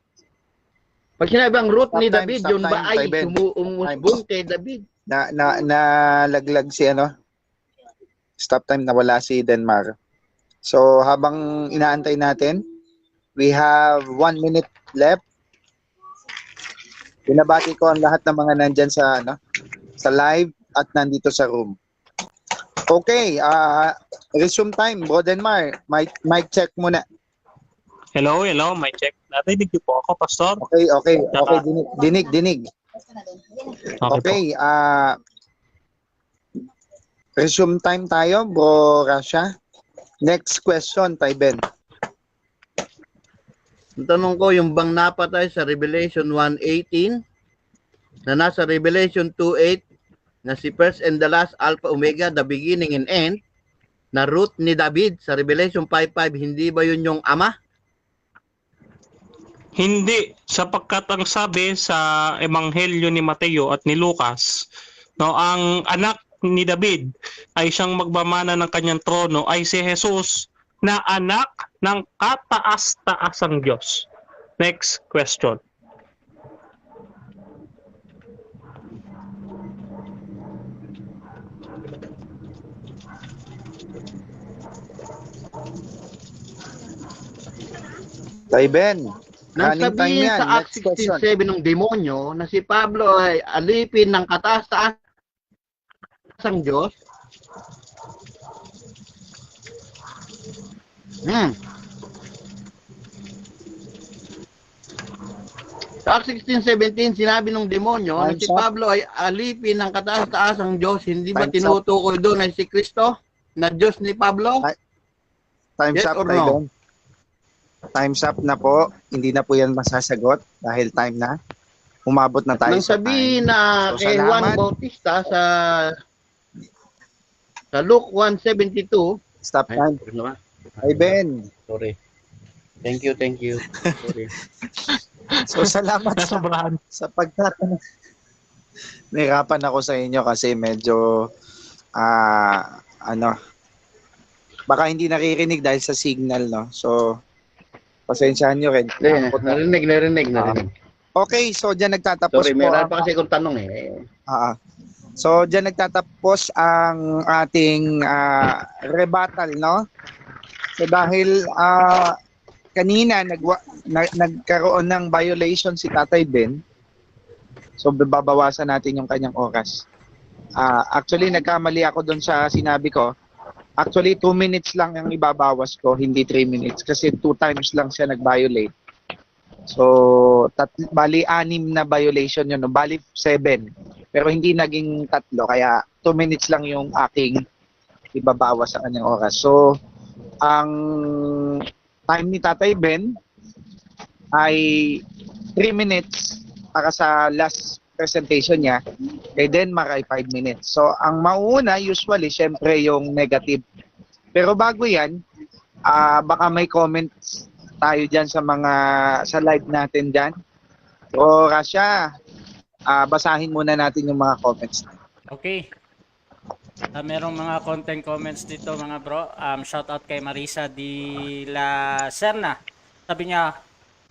Pag sinabi ang root ni Stop time, David, stop yun ba time, ay Taiben. umusbong kay David? Nalaglag si ano? Stop time, nawala si Denmar. So habang inaantay natin, we have 1 minute left. Binabati ko ang lahat ng mga nandyan sa ano, sa live at nandito sa room. Okay, resume time, Bodenmar. Mic check muna. Hello, may check. Narinig niyo po ako, Pastor? Okay, dinig. Okay, resume time tayo, Bro Rasha. Next question, Taiben. Ang tanong ko, yung bang napatay sa Revelation 1:18 na nasa Revelation 2:8 na si first and the last Alpha Omega, the beginning and end, na root ni David sa Revelation 5:5, hindi ba yun yung ama? Hindi, sapagkat ang sabi sa Ebanghelyo ni Mateo at ni Lucas, no, ang anak ni David ay siyang magmamana ng kanyang trono ay si Jesus na anak ng kataas-taasang Diyos. Next question. Taiben. Nang Running time sabihin yan. sa Acts Next question. 16:7 ng demonyo na si Pablo ay alipin ng kataas-taasang Diyos. Sa Acts 16:17, sinabi ng demonyo na si Time's up. Pablo ay alipin ng kataas-taasang Diyos. Hindi ba Time's tinutukoy doon ay si Kristo na Diyos ni Pablo? Time's Yes up, or no? Taiben. Time's up na po. Hindi na po yan masasagot dahil time na. Umabot na tayo Nang sa sabihin time. na So, kay Juan salamat. Bautista sa Luke 1:72. Stop Ay, time. ano ba? Taiben. Sorry. Thank you. Sorry. So, salamat sa, Nasobrahan. sa pagtatanong. Nahirapan ako sa inyo kasi medyo baka hindi naririnig dahil sa signal, no? So, pasensyahan nyo rin. Narinig. Okay, so dyan nagtatapos Sorry, po. meron pa kasi akong tanong eh. So, dyan nagtatapos ang ating rebuttal, no? So, dahil kanina nagkaroon ng violation si Tatay Ben, so babawasan natin yung kanyang oras. Actually, nagkamali ako doon sa sinabi ko. Actually, 2 minutes lang ang ibabawas ko, hindi 3 minutes. Kasi 2 times lang siya nag-violate. So, bali 6 na violation yun. No? Bali 7. Pero hindi naging 3. Kaya 2 minutes lang yung aking ibabawas sa kanyang oras. So, ang time ni Tatay Ben ay 3 minutes para sa last presentation niya. Kay Denmark ay 5 minutes. So, ang mauuna usually, syempre yung negative. Pero bago yan, baka may comments tayo dyan sa live natin dyan. O, Rasha, basahin muna natin yung mga comments. Okay. Merong mga content comments dito mga bro. Shout out kay Marisa de la Serna. Sabi niya,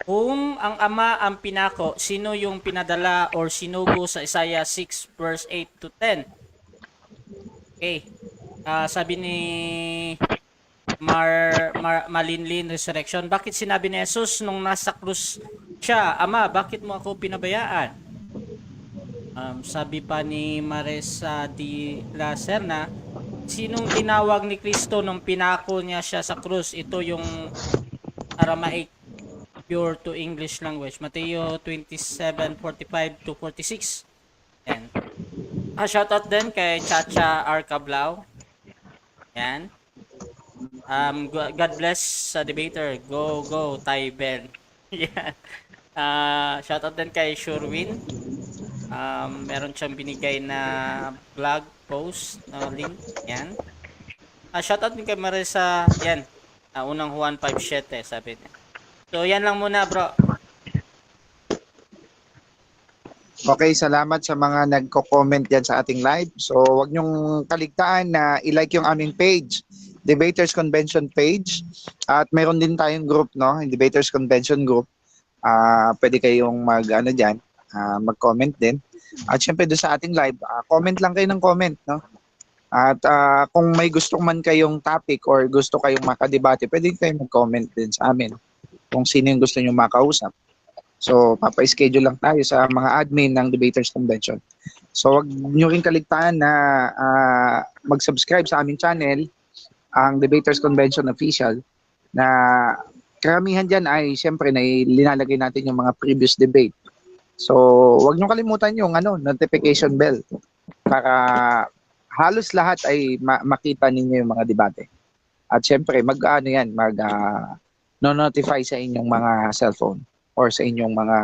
kung ang ama ang pinako, sino yung pinadala or sinugo sa Isaiah 6 verse 8 to 10? Okay. Sabi ni Malinlin Resurrection, bakit sinabi ni Jesus nung nasa krus siya, Ama, bakit mo ako pinabayaan? Sabi pa ni Marisa de la Serna, sinong tinawag ni Kristo nung pinako niya siya sa krus? Ito yung Aramaic pure to English language. Mateo 27:45 to 46. Yan. Shoutout din kay Chacha Arcablao. Yan. God bless sa debater. Go, go, Ty Ben. Yan. Shoutout din kay Shurwin. Meron siyang binigay na blog post na link. Yan. Shoutout din kay Marisa. Yan. Unang Juan 5:7 sabi niya. So, yan lang muna, bro. Okay, salamat sa mga nagko-comment diyan sa ating live. So, wag niyong kaligtaan na i-like yung aming page, Debaters Convention page. At meron din tayong group, no? Yung Debaters Convention group. Pwede kayong mag-comment din. At syempre doon sa ating live, comment lang kayo ng comment, no? At kung may gusto man kayong topic or gusto kayong makadebate, pwede kayong mag-comment din sa amin kung sino yung gusto niyo makausap. So, papa-schedule lang tayo sa mga admin ng Debaters Convention. So, wag nyo rin kaligtaan na mag-subscribe sa aming channel, ang Debaters Convention Official, na karamihan dyan ay siyempre na linalagay natin yung mga previous debate. So, wag nyo kalimutan yung notification bell para halos lahat ay makita ninyo yung mga debate. At siyempre, no-notify sa inyong mga cellphone or sa inyong mga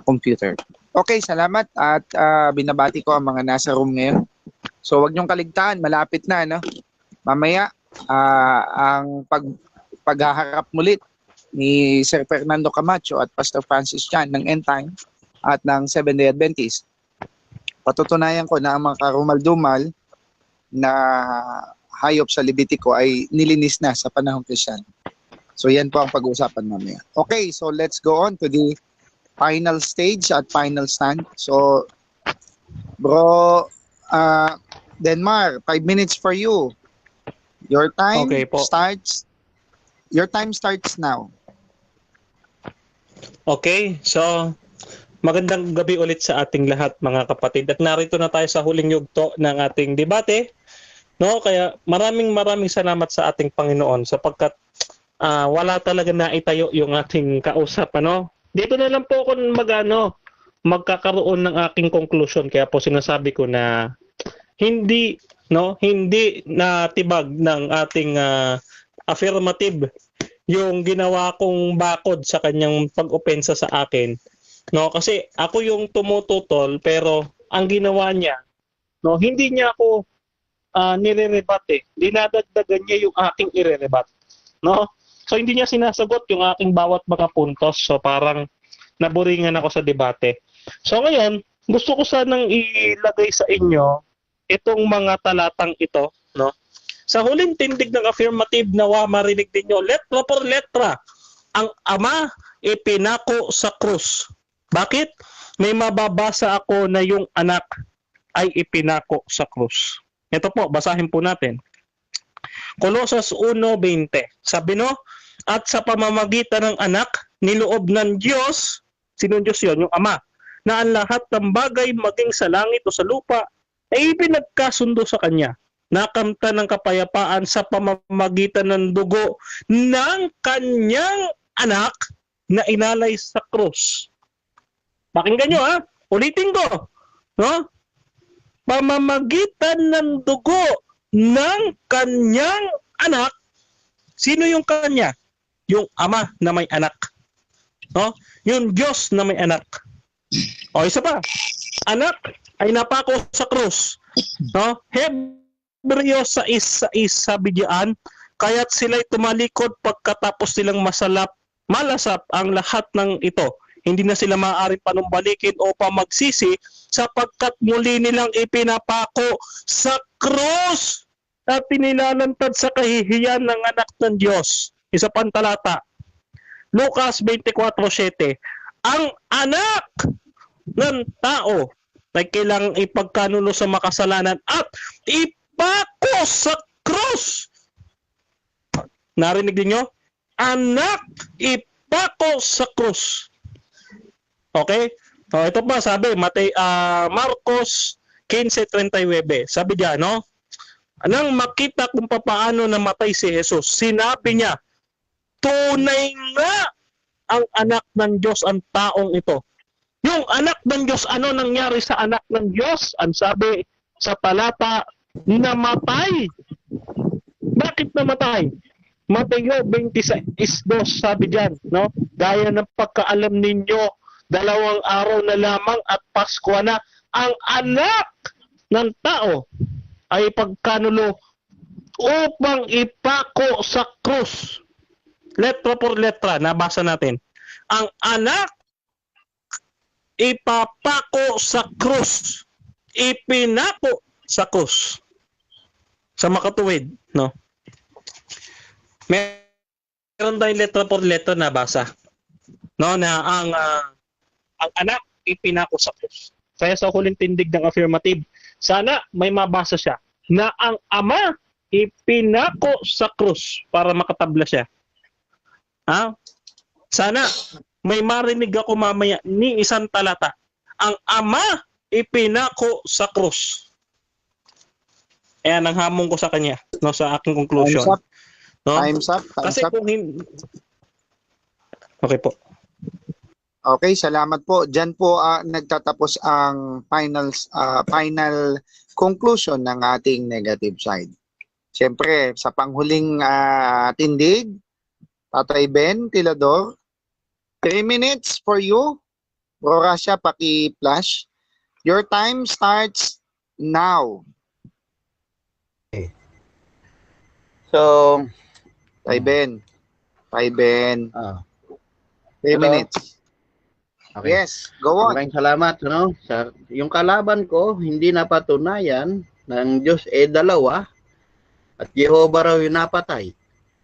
computer. Okay, salamat at binabati ko ang mga nasa room ngayon. So wag niyong kaligtaan, malapit na, no? Mamaya ang paghaharap mulit ni Sir Fernando Camacho at Pastor Francis Chan ng End Time at ng Seventh-day Adventist. Patutunayan ko na ang mga karumal-dumal na hayop sa Levitico ay nilinis na sa panahong Kristiyano. So yan po ang pag-uusapan mamaya. Okay, so let's go on to the final stage at final stand. So, bro, Denmar, 5 minutes for you. Your time starts. Your time starts now. Okay, so magandang gabi ulit sa ating lahat mga kapatid. At narito na tayo sa huling yugto ng ating debate. No, kaya maraming salamat sa ating Panginoon sapagkat wala talaga na itayo yung ating kausap, ano? Dito na lang po ako magkakaroon ng aking conclusion. Kaya po sinasabi ko na hindi na tibag ng ating affirmative yung ginawa kong bakod sa kanyang pag-opensa sa akin. No, kasi ako yung tumututol pero ang ginawa niya, no, hindi niya ako nire-rebut Dinadagdagan niya yung aking ire-rebut. No? So hindi niya sinasagot yung aking bawat mga puntos. So parang naboringan ako sa debate. So ngayon, gusto ko sanang ilagay sa inyo itong mga talatang ito, no? Sa huling tindig ng affirmative, nawa marinig ninyo letra por letra. Ang Ama ipinako sa krus. Bakit? May mababasa ako na yung anak ay ipinako sa krus. Ito po, basahin po natin. Colossus 1:20. Sabi at sa pamamagitan ng anak, niloob ng Diyos, sinong Diyos yun? Yung Ama, na ang lahat ng bagay maging sa langit o sa lupa ay ipinagkasundo sa Kanya. Nakamta ng kapayapaan sa pamamagitan ng dugo ng Kanyang anak na inalay sa krus. Pakinggan nyo ulitin ko. No? Pamamagitan ng dugo ng Kanyang anak. Sino yung Kanya? Yung Ama na may anak. No? Yung Diyos na may anak. O isa pa. Anak ay napako sa krus. No? Hebreo 6:6 sabi diyan, kaya't sila'y tumalikod pagkatapos nilang malasap ang lahat ng ito. Hindi na sila maaaring panumbalikin o pamagsisi sapagkat muli nilang ipinapako sa krus at pinilalantad sa kahihiyan ng anak ng Diyos. Isa pang talata. Lucas 24:7. Ang anak ng tao ay kailangang ipagkanulo sa makasalanan at ipako sa krus. Narinig niyo? Anak ipako sa krus. Okay? So, ito pa sabi, Marcos 15:39. Sabi diyan, no? Nang makita kung paano namatay si Jesus, sinabi niya, tunay nga ang anak ng Diyos ang taong ito. Yung anak ng Diyos, ano nangyari sa anak ng Diyos? Ang sabi sa talata, namatay. Bakit namatay? Mateo 26:2 sabi diyan, no? Gaya ng pagkaalam ninyo, 2 araw na lamang at Pasko na ang anak ng tao ay pagkanulo upang ipako sa krus. Letra por letra, nabasa natin. Ang anak ipapako sa krus. Ipinako sa krus. Sa makatuwid, no? Meron tayong letra por letra na basa. No, na ang anak ipinako sa krus. Kaya sa huling tindig ng affirmative, sana may mabasa siya na ang ama ipinako sa krus para makatabla siya. Ha? Sana may marinig ako mamaya ni isang talata. Ang ama ipinako sa krus. Ayan ang hamon ko sa kanya, no, sa aking conclusion. Time's up. No? Time's up. Kasi kung hindi... Okay po. Okay, salamat po. Diyan po nagtatapos ang final conclusion ng ating negative side. Siyempre, sa panghuling tindig, Tatay Ben Tilador, 3 minutes for you. Bro Rasha, paki-flash. Your time starts now. So, Tay Ben. 3 Hello. minutes. okay. Yes, go on. Maraming salamat, no? Sa yung kalaban ko, hindi napatunayan ng Diyos dalawa at Jehovah raw yung napatay.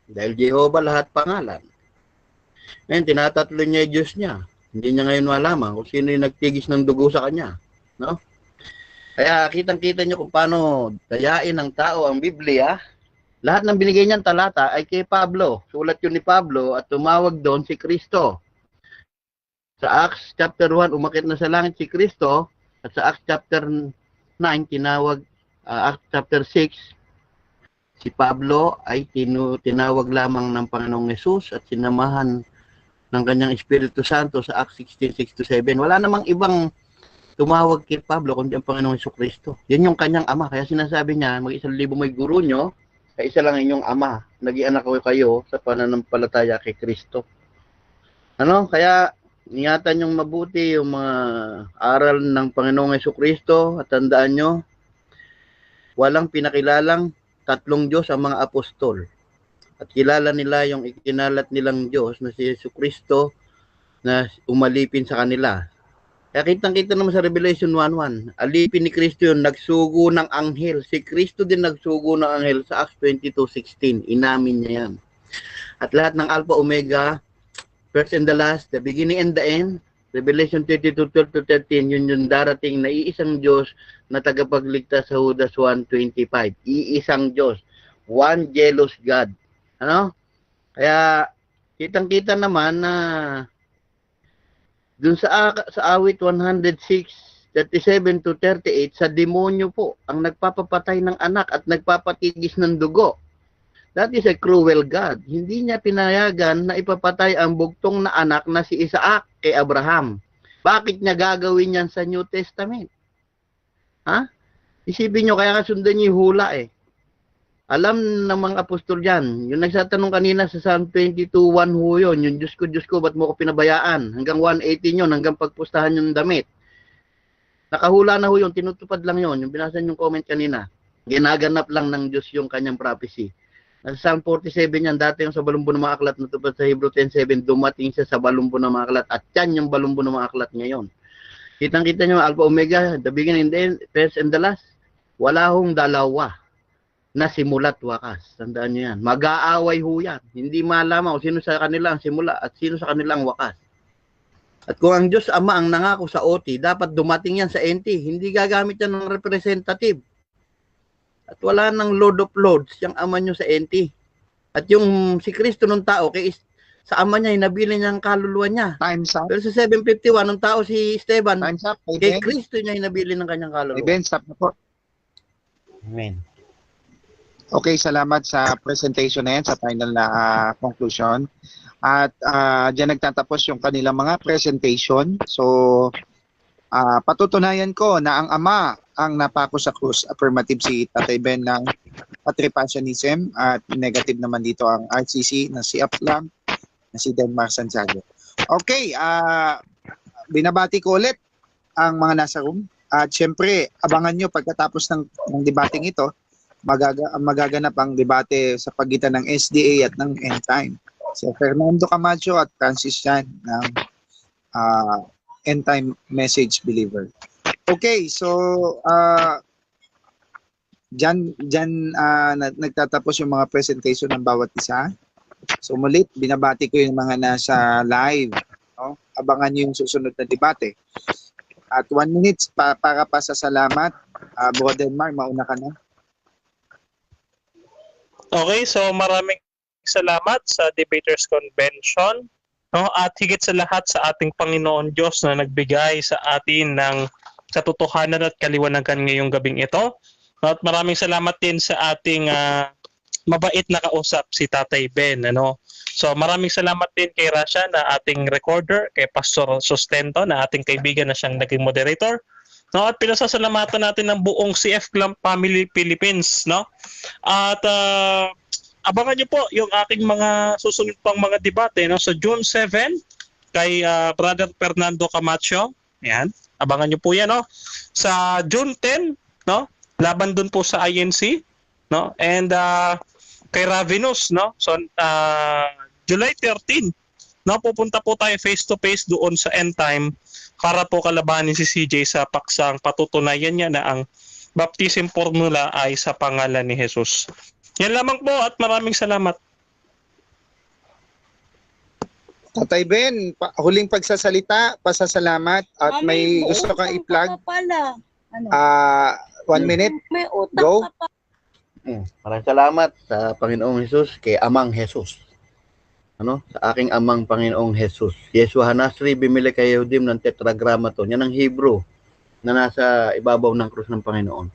Dahil Jehovah lahat pangalan. Ngayon, tinatatlo niya yung Diyos niya. Hindi niya ngayon malaman kung sino yung nagtigis ng dugo sa kanya. No? Kaya kitang-kita niyo kung paano dayain ng tao ang Biblia. Lahat ng binigay niyang talata ay kay Pablo. Sulat yun ni Pablo at tumawag doon si Kristo. Sa Acts chapter 1, umakit na sa langit si Kristo. At sa Acts chapter 9, Acts chapter 6, si Pablo ay tinawag lamang ng Panginoong Hesus at sinamahan ng kanyang Espiritu Santo sa Acts 16:6-7. Wala namang ibang tumawag kay Pablo kundi ang Panginoong Jesucristo. Yan yung kanyang ama. Kaya sinasabi niya, mag-1,000 may guro nyo, kaya isa lang inyong ama. Nag-ianak ko kayo sa pananampalataya kay Kristo. Ano? Kaya ingatan yung mabuti yung mga aral ng Panginoong Jesucristo at tandaan nyo, walang pinakilalang 3 Diyos ang mga apostol. At kilala nila yung ikinalat nilang Diyos na si Jesucristo na umalipin sa kanila. Kaya kitang-kita naman sa Revelation 1:1, alipin ni Kristo yun, nagsugo ng anghel. Si Kristo din nagsugo ng anghel sa Acts 22:16. Inamin niya yan. At lahat ng Alpha, Omega, first and the last, the beginning and the end, Revelation 22:12-13, yun yung darating na iisang Diyos na tagapagligtas sa Judas 1:25. Iisang Diyos. One jealous God. Ano? Kaya, kitang-kita naman na dun sa awit 106:37-38, sa demonyo po ang nagpapapatay ng anak at nagpapatigis ng dugo. That is a cruel God. Hindi niya pinayagan na ipapatay ang bugtong na anak na si Isaac kay Abraham. Bakit niya gagawin yan sa New Testament? Ha? Isipin nyo, kaya nga sundan niyo yung hula eh. Alam ng mga apostol dyan, yung nagsatanong kanina sa Psalm 22:1 ho yun, yung Diyos ko, ba't mo ko pinabayaan? Hanggang 118 yun, hanggang pagpustahan yung damit. Nakahula na ho yun, tinutupad lang yun, yung binasa yung comment kanina. Ginaganap lang ng Diyos yung kanyang prophecy. Sa Psalm 47 yan, dati yung sa balumbo ng mga aklat, natupad sa Hebrew 10:7, dumating siya sa balumbo ng mga aklat, at yan yung balumbo ng mga aklat ngayon. Kitang-kita nyo, Alpha Omega, the beginning and the end, first and the last, wala hong dalawa na simula't wakas. Tandaan nyo yan. Mag-aaway ho yan. Hindi malaman kung sino sa kanila ang simula at sino sa kanila ang wakas. At kung ang Diyos Ama ang nangako sa OT, dapat dumating yan sa NT. Hindi gagamit yan ng representative. At wala ng Lord of Lords, yung Ama nyo sa NT. At yung si Kristo ng tao, sa Ama niya, inabili niya ang kaluluwa niya. Time's up. Pero sa 751, ng tao si Esteban, Time's up. kay Kristo niya inabili ng kanyang kaluluwa. Ben, stop na po. Amen. Okay, salamat sa presentation na yan, sa final na conclusion. At dyan nagtatapos yung kanilang mga presentation. So, patutunayan ko na ang Ama ang napako sa krus. Affirmative si Tatay Ben ng patripassionism at negative naman dito ang RCC na si Aplam, na si Denmar Santiago. Okay, binabati ko ulit ang mga nasa room. At syempre, abangan nyo pagkatapos ng debating ito, magaganap ang debate sa pagitan ng SDA at ng End Time. Si Fernando Camacho at Francis Chan ng End Time Message Believer. Okay, so dyan nagtatapos yung mga presentation ng bawat isa. So mulit, binabati ko yung mga nasa live. No? Abangan nyo yung susunod na debate. At 1 minute para pa sa salamat. Bro Denmar, mauna ka na. Okay, so maraming salamat sa Debaters Convention. No? At higit sa lahat sa ating Panginoon Diyos na nagbigay sa atin ng katotohanan at kaliwanagan ngayong gabing ito. At maraming salamat din sa ating mabait na kausap, si Tatay Ben. Ano? So maraming salamat din kay Rasha na ating recorder, kay Pastor Sustento na ating kaibigan na siyang naging moderator. No, at pinasasalamatan natin ng buong CF Club Family Philippines, no? At abangan niyo po yung aking mga susunod pang mga debate, no? Sa June 7 kay Brother Fernando Camacho. Yan. Abangan niyo po 'yan, no? Sa June 10, no? Laban dun po sa INC, no? And kay Ravenous, no? So July 13, no, pupunta po tayo face to face doon sa End Time para po kalabanin si CJ sa paksang patutunayan niya na ang baptism formula ay sa pangalan ni Jesus. Yan lamang po at maraming salamat. Tatay Ben, huling pagsasalita, pasasalamat at may gusto kang i-plug. Ano? 1 minute. May utak Go. ka pa. Maraming salamat sa Panginoong Jesus, kay Amang Jesus. Ano? Sa aking Amang Panginoong Jesus. Yeshua Hanasri, bimili kayo din ng tetragrammaton. Yan ang Hebrew na nasa ibabaw ng krus ng Panginoon.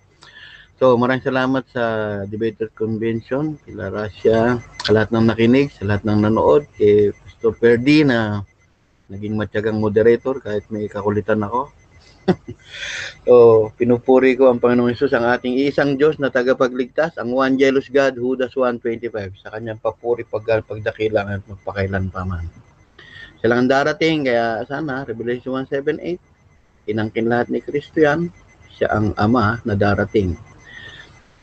So, maraming salamat sa Debater Convention, kila Rasha, sa lahat ng nakinig, sa lahat ng nanood, kay Pastor Ferdy na naging matyagang moderator kahit may kakulitan ako. So, pinupuri ko ang Panginoong Hesus, ang ating isang Diyos na tagapagligtas, ang one jealous God, Judas 1:25, sa kanyang papuri, pagdakilang at magpakailan pa man. Siya lang ang darating, kaya sana, Revelation 1:7-8, inangkin lahat ni Kristo yan, siya ang Ama na darating.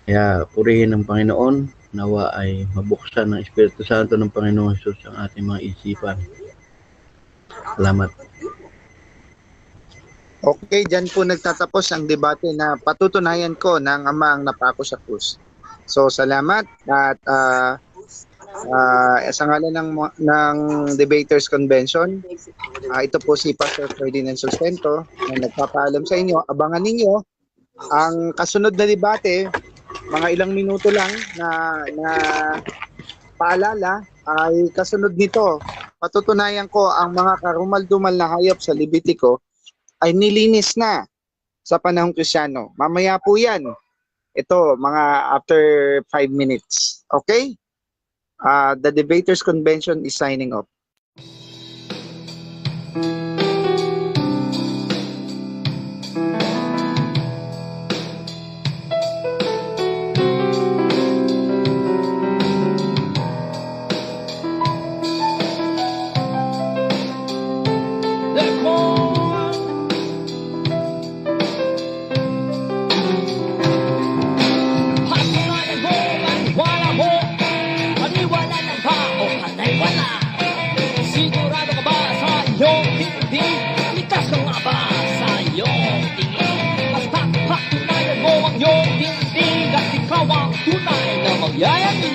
Kaya purihin ng Panginoon, nawa ay mabuksan ng Espiritu Santo ng Panginoong Hesus ang ating mga isipan. Salamat. Okay, dyan po nagtatapos ang debate na patutunayan ko ng Ama ang napako sa krus. So, salamat at sa ngalan ng Debaters Convention, ito po si Pastor Ferdinand Sustento na nagpapaalam sa inyo. Abangan ninyo ang kasunod na debate, mga ilang minuto lang na paalala ay kasunod nito. Patutunayan ko ang mga karumal-dumal na hayop sa Levitico ay nilinis na sa panahong Kristiyano. Mamaya po yan. Ito, mga after 5 minutes. Okay? The Debaters Convention is signing off. Sigurado ka ba sa iyong hindi? Likas ka nga ba sa iyong tingin? Basta patunayan mo ang iyong hindi at ikaw ang tunay na magyayami.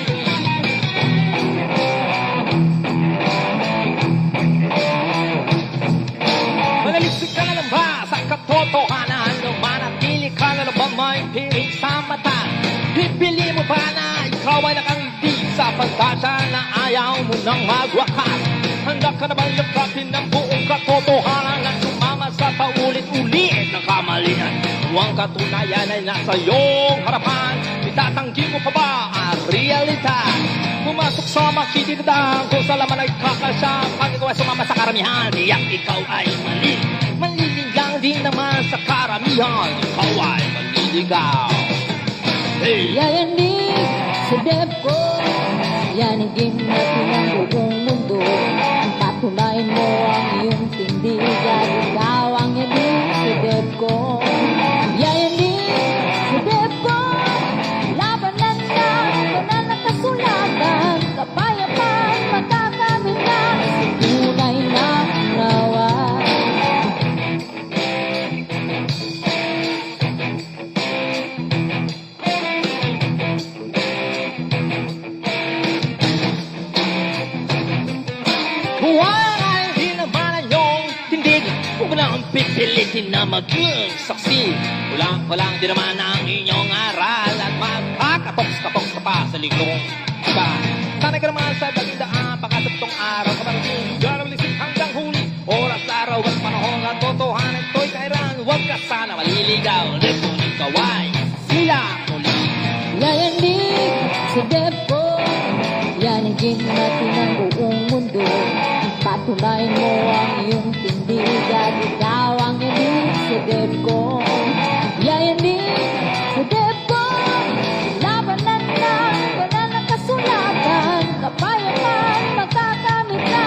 Manalisig ka na lang ba sa katotohanan? Manatili ka na lang ba may piling sa mata? Pipili mo ba na ikaw ay nakangiti sa pagkasa na ayaw mo nang magwakas? Handa ka na bang yakapin ng buong katotohanan at sumama sa paulit-ulit na kamalian? Kung ang katunayan ay nasa iyong harapan, itatanggi mo pa ba ang realidad? Pumasok sa makikitidang kung sa laman ay kakasya. Pag ikaw ay sumama sa karamihan, tiyak ikaw ay mali. Maliling lang din naman sa karamihan, ikaw ay maliligaw. Hey! Yayanig Debco, yanigin natin ang buong mundo. Patunayan mo ang iyong tindigan, ikaw ang yanig sa Debco. Yayanig sa Debco, labanan na, banal na kasulatan, kapayapaan, makakamit na, tunay na nawa. Huwag ay hindi naman ang iyong tindig. Huwag na ang pipilitin na maging saksi. Kulang din naman ang inyong aral at magkakatoks-katoks ka pa sa likong ka. Sanay ka naman sa dagindaan, baka sa pitong araw ka marating. Garalisip hanggang huli, oras, araw at panahon at totohanan to'y kairan. Huwag ka sana maliligaw, repon ikaw ay sila muli. Yayanig sa Debco, yanigin natin ang buong mundo. Patunayan mo ang iyong tindigan, ikaw ang yanig sa Debco. Yayanig sa Debco, labanan na, banal na kasulatan, kapayapaan, magkakamit na,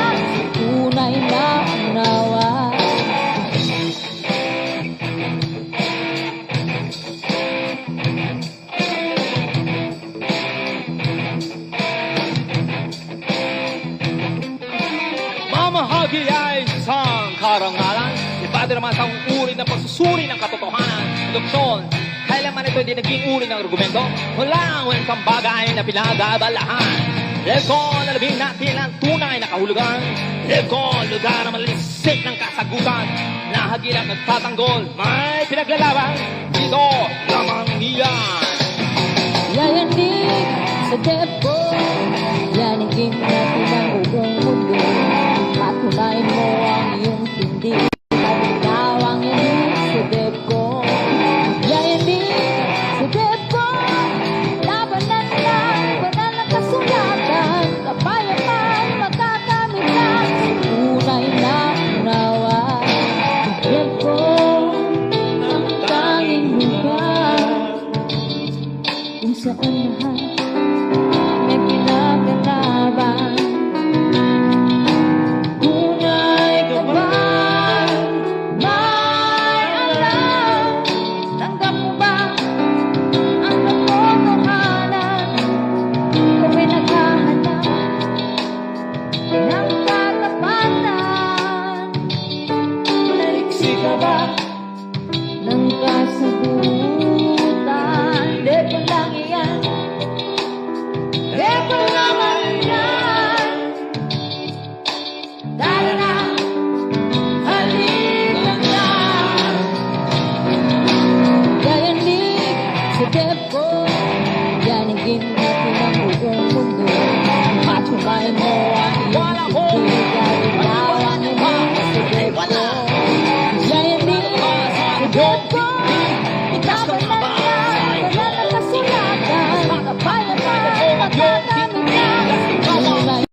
tunay na unawa. Mamahagi ay isang karangalan. Iba din naman sa uri ng pagsusuri ng katotohanan. Produksyon, kailanman ito hindi naging uri ng argumento. Walang welcome bagay na pinagabalahan. Lego, nalabing natin ang tunay na kahulugan. Lego, lugar na malalisik ng kasagutan. Nahagilap nagtatanggol, may pinaglalaban. Dito lamang iyan. Yayanig sa Debco, yanigin natin ang buong mundo. Patunayan mo ang iyong tindig, at ikaw ang yanig sa Debco. Yayanig sa Debco, labanan na, banal na kasulatan, kapayapaan, magkakamit na, tunay na unawa. Debco, ang tanging lugar kung saan lahat may pinagalaban. Tunay ka ba? May alam? Tanggap mo ba ang katotohanan? Kung may naghahanap ng katapatan, maliksi ka ba ng kasagutan? Debco lang iyan, Debco naman yan. Tara na, halika na. Yayanig sa Debco,